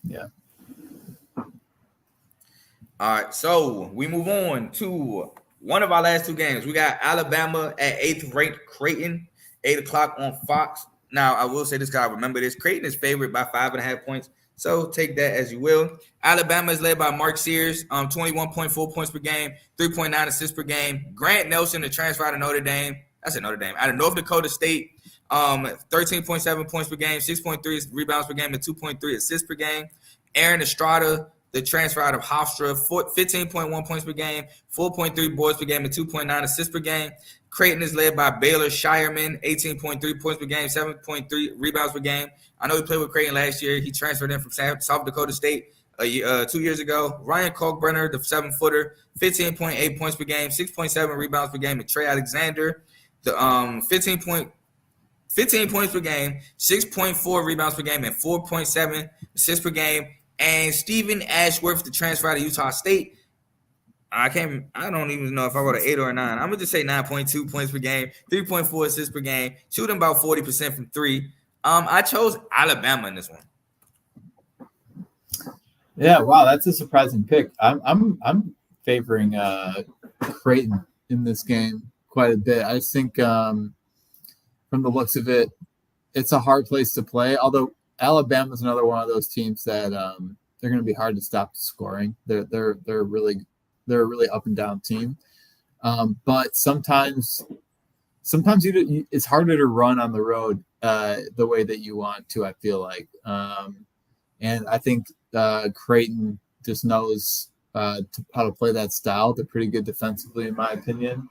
Speaker 3: Yeah.
Speaker 2: All right, so we move on to one of our last two games. We got Alabama at 8th ranked Creighton, 8 o'clock on Fox. Now, I will say this, guy. Remember this. Creighton is favored by 5.5 points, so take that as you will. Alabama is led by Mark Sears, 21.4 points per game, 3.9 assists per game. Grant Nelson, the transfer out of Notre Dame. That's at Notre Dame. Out of North Dakota State, 13.7 points per game, 6.3 rebounds per game, and 2.3 assists per game. Aaron Estrada, the transfer out of Hofstra, 15.1 points per game, 4.3 boards per game, and 2.9 assists per game. Creighton is led by Baylor Shireman, 18.3 points per game, 7.3 rebounds per game. I know he played with Creighton last year. He transferred in from South Dakota State 2 years ago. Ryan Kalkbrenner, the 7-footer, 15.8 points per game, 6.7 rebounds per game. And Trey Alexander, the 15 points per game, 6.4 rebounds per game, and 4.7 assists per game. And Stephen Ashworth, the transfer out of Utah State. I don't even know if I wrote an 8 or a 9. I'm gonna just say 9.2 points per game, 3.4 assists per game, shooting about 40% from three. I chose Alabama in this one.
Speaker 3: Yeah, wow, that's a surprising pick. I'm favoring Creighton in this game quite a bit. I just think from the looks of it, it's a hard place to play. Although Alabama's another one of those teams that they're going to be hard to stop scoring. They're a really up and down team. But sometimes it's harder to run on the road the way that you want to, I feel like. And I think Creighton just knows how to play that style. They're pretty good defensively, in my opinion.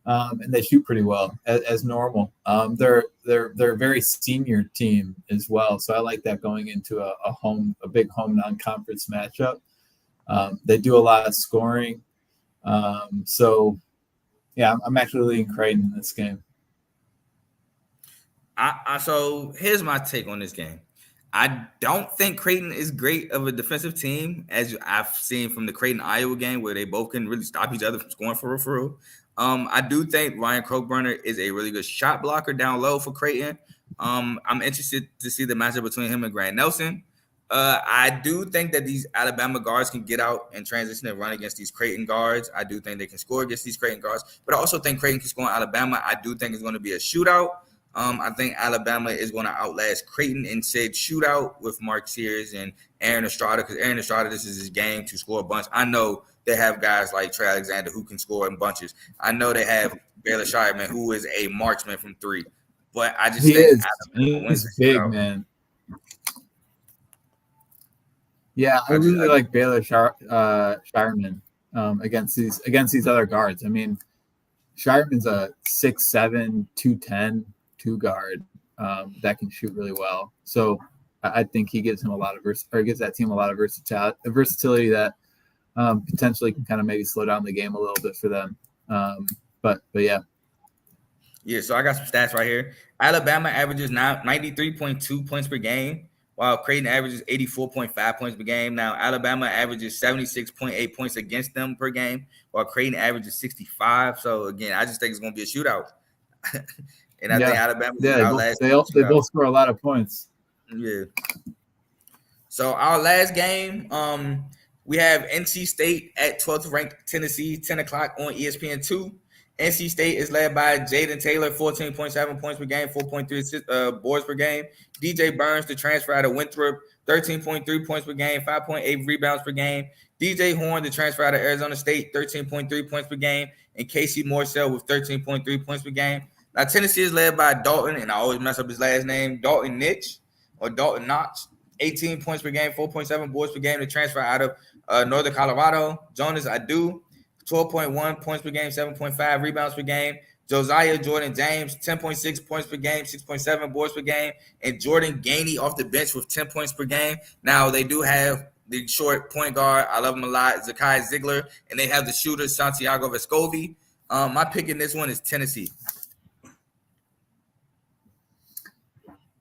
Speaker 3: And they shoot pretty well as normal. They're a very senior team as well, so I like that going into a big home non-conference matchup. They do a lot of scoring, so yeah, I'm actually leading Creighton in this game.
Speaker 2: So here's my take on this game. I don't think Creighton is great of a defensive team, as I've seen from the Creighton-Iowa game, where they both can really stop each other from scoring for real. I do think Ryan Kalkbrenner is a really good shot blocker down low for Creighton. I'm interested to see the matchup between him and Grant Nelson. I do think that these Alabama guards can get out and transition and run against these Creighton guards. I do think they can score against these Creighton guards, but I also think Creighton can score on Alabama. I do think it's going to be a shootout. I think Alabama is going to outlast Creighton in said shootout with Mark Sears and Aaron Estrada, because Aaron Estrada, this is his game to score a bunch. I know they have guys like Trey Alexander who can score in bunches. I know they have Baylor Shireman, who is a marksman from three. But I just think
Speaker 3: he's big, man. Yeah, I really like Baylor Shireman against these other guards. I mean, Shireman's a 6'7", 210 guard that can shoot really well. So I think he gives him gives that team a lot of versatility that potentially can kind of maybe slow down the game a little bit for them. But yeah.
Speaker 2: Yeah, so I got some stats right here. Alabama averages 93.2 points per game, while Creighton averages 84.5 points per game. Now, Alabama averages 76.8 points against them per game, while Creighton averages 65. So, again, I just think it's going to be a shootout. And I think Alabama
Speaker 3: they both score a lot of points.
Speaker 2: Yeah. So, our last game, we have NC State at 12th ranked Tennessee, 10 o'clock on ESPN2. NC State is led by Jaden Taylor, 14.7 points per game, 4.3 boards per game. DJ Burns, the transfer out of Winthrop, 13.3 points per game, 5.8 rebounds per game. DJ Horn, the transfer out of Arizona State, 13.3 points per game. And Casey Morsell with 13.3 points per game. Now, Tennessee is led by Dalton, and I always mess up his last name, Dalton Notch, 18 points per game, 4.7 boards per game. The transfer out of Northern Colorado. Jonas Adu, 12.1 points per game, 7.5 rebounds per game. Josiah Jordan James, 10.6 points per game, 6.7 boards per game, and Jordan Gainey off the bench with 10 points per game. Now, they do have the short point guard. I love him a lot, Zakai Ziegler, and they have the shooter, Santiago Vescovi. My pick in this one is Tennessee.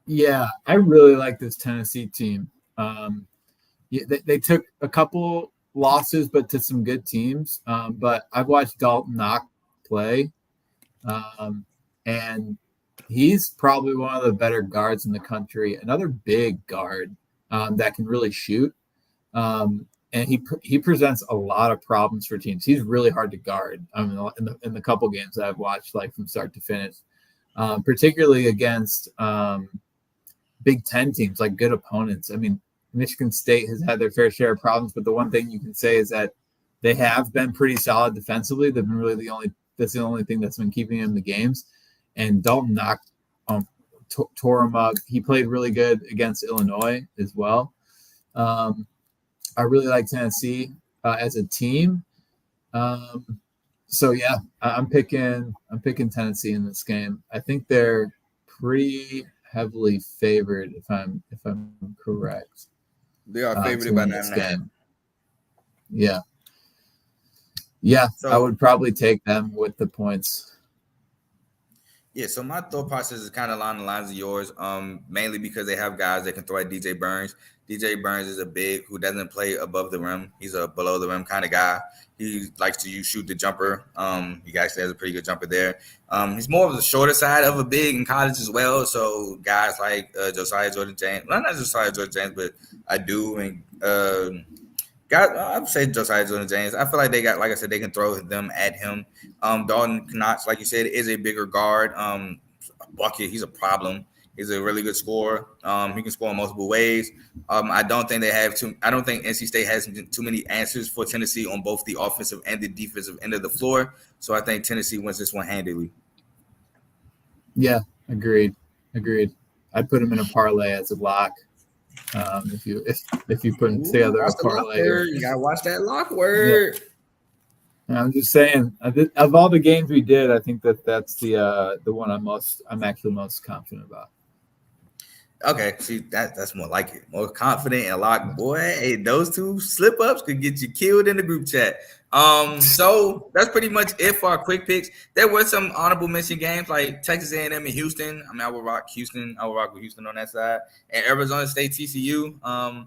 Speaker 3: Yeah, I really like this Tennessee team. They took a couple losses, but to some good teams. But I've watched Dalton Knox play, and he's probably one of the better guards in the country. Another big guard that can really shoot, and he presents a lot of problems for teams. He's really hard to guard. I mean, in the couple games that I've watched, like from start to finish, particularly against Big Ten teams, like good opponents. I mean, Michigan State has had their fair share of problems, but the one thing you can say is that they have been pretty solid defensively. They've been really that's the only thing that's been keeping them in the games. And Dalton knocked tore him up. He played really good against Illinois as well. I really like Tennessee as a team. So yeah, I'm picking Tennessee in this game. I think they're pretty heavily favored if I'm correct.
Speaker 2: They are favored by 9.5.
Speaker 3: Yeah.
Speaker 2: So,
Speaker 3: I would probably take them with the points.
Speaker 2: Yeah, so my thought process is kind of along the lines of yours, mainly because they have guys that can throw at DJ Burns. DJ Burns is a big who doesn't play above the rim. He's a below the rim kind of guy. He likes to shoot the jumper. He actually has a pretty good jumper there. He's more of the shorter side of a big in college as well. So guys like Josiah Jordan James, well, not Josiah Jordan James, but I do, and I would say Josiah Jordan James. I feel like they got, like I said, they can throw them at him. Dalton Knox, like you said, is a bigger guard. Bucket, he's a problem. He's a really good scorer. He can score in multiple ways. I don't think NC State has too many answers for Tennessee on both the offensive and the defensive end of the floor. So I think Tennessee wins this one handily. Yeah,
Speaker 3: agreed. I'd put him in a parlay as a lock. If you put together a parlay,
Speaker 2: you gotta watch that lock word.
Speaker 3: Yeah. I'm just saying, of all the games we did, I think that's the one I'm actually most confident about.
Speaker 2: Okay, see that's more like it. More confident and lock, boy. Hey, those two slip ups could get you killed in the group chat. So that's pretty much it for our quick picks. There were some honorable mention games like Texas A&M and Houston. I mean, I would rock Houston. I would rock with Houston on that side. And Arizona State TCU. I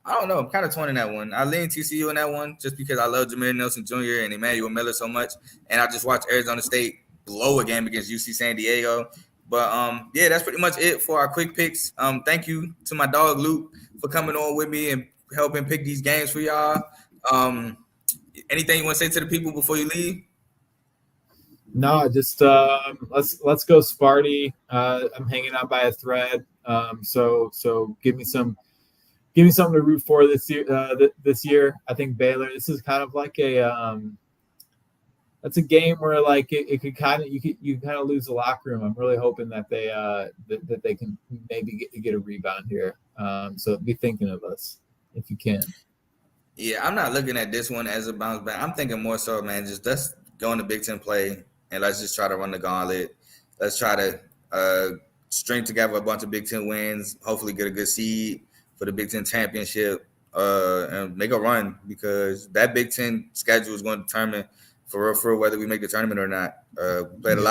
Speaker 2: don't know. I'm kind of torn in that one. I lean TCU in that one just because I love Jameer Nelson Jr. and Emmanuel Miller so much. And I just watched Arizona State blow a game against UC San Diego. But, yeah, that's pretty much it for our quick picks. Thank you to my dog, Luke, for coming on with me and helping pick these games for y'all. Anything you want to say to the people before you leave?
Speaker 3: No, just let's go Sparty. I'm hanging out by a thread. So give me something to root for this year. I think Baylor. This is kind of like that's a game where like it could kind of you kind of lose the locker room. I'm really hoping that they can maybe get a rebound here. So be thinking of us if you can.
Speaker 2: Yeah, I'm not looking at this one as a bounce back. I'm thinking more so, man, just let's go into Big Ten play and let's just try to run the gauntlet. Let's try to string together a bunch of Big Ten wins, hopefully get a good seed for the Big Ten championship, and make a run because that Big Ten schedule is going to determine for real whether we make the tournament or not. Played a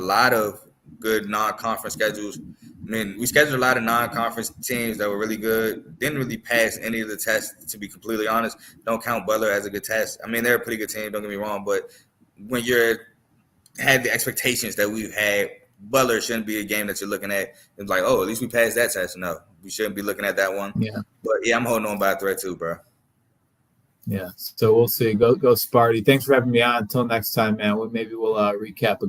Speaker 2: lot of good non-conference schedules. I mean, we scheduled a lot of non-conference teams that were really good. Didn't really pass any of the tests, to be completely honest. Don't count Butler as a good test. I mean, they're a pretty good team, don't get me wrong, but when you're had the expectations that we've had, Butler shouldn't be a game that you're looking at. It's like, oh, at least we passed that test. No, we shouldn't be looking at that one.
Speaker 3: Yeah.
Speaker 2: But, yeah, I'm holding on by a thread too, bro.
Speaker 3: Yeah, so we'll see. Go Sparty. Thanks for having me on. Until next time, man. Maybe we'll recap a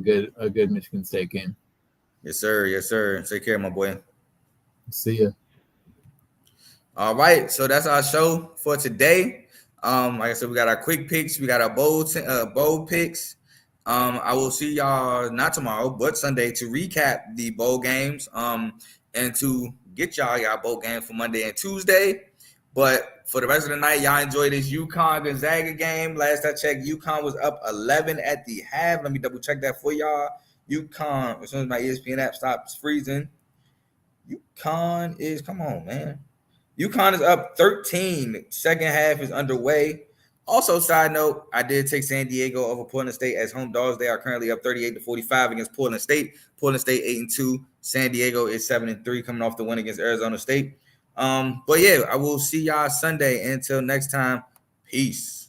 Speaker 3: good Michigan State game.
Speaker 2: Yes, sir. Yes, sir. Take care, my boy.
Speaker 3: See ya.
Speaker 2: All right, so that's our show for today. Like I said, we got our quick picks. We got our bowl picks. I will see y'all not tomorrow, but Sunday to recap the bowl games and to get y'all bowl games for Monday and Tuesday. But for the rest of the night, y'all enjoy this UConn-Gonzaga game. Last I checked, UConn was up 11 at the half. Let me double check that for y'all. UConn, as soon as my ESPN app stops freezing, UConn is, come on, man. UConn is up 13. Second half is underway. Also, side note, I did take San Diego over Portland State as home dogs. They are currently up 38-45 against Portland State. Portland State 8-2. San Diego is 7-3 coming off the win against Arizona State. But yeah, I will see y'all Sunday. Until next time, peace.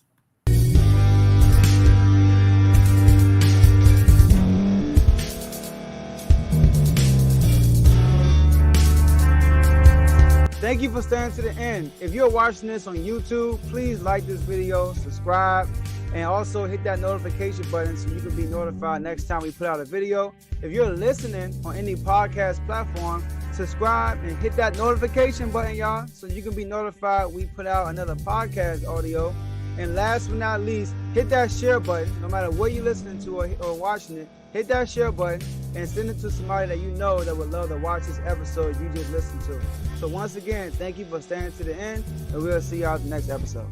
Speaker 4: Thank you for staying to the end. If you're watching this on YouTube, please like this video, subscribe, and also hit that notification button so you can be notified next time we put out a video. If you're listening on any podcast platform, subscribe and hit that notification button, y'all, so you can be notified we put out another podcast audio. And last but not least, hit that share button. No matter what you're listening to or watching it, hit that share button and send it to somebody that you know that would love to watch this episode you just listened to. So once again, thank you for staying to the end, and we'll see y'all at the next episode.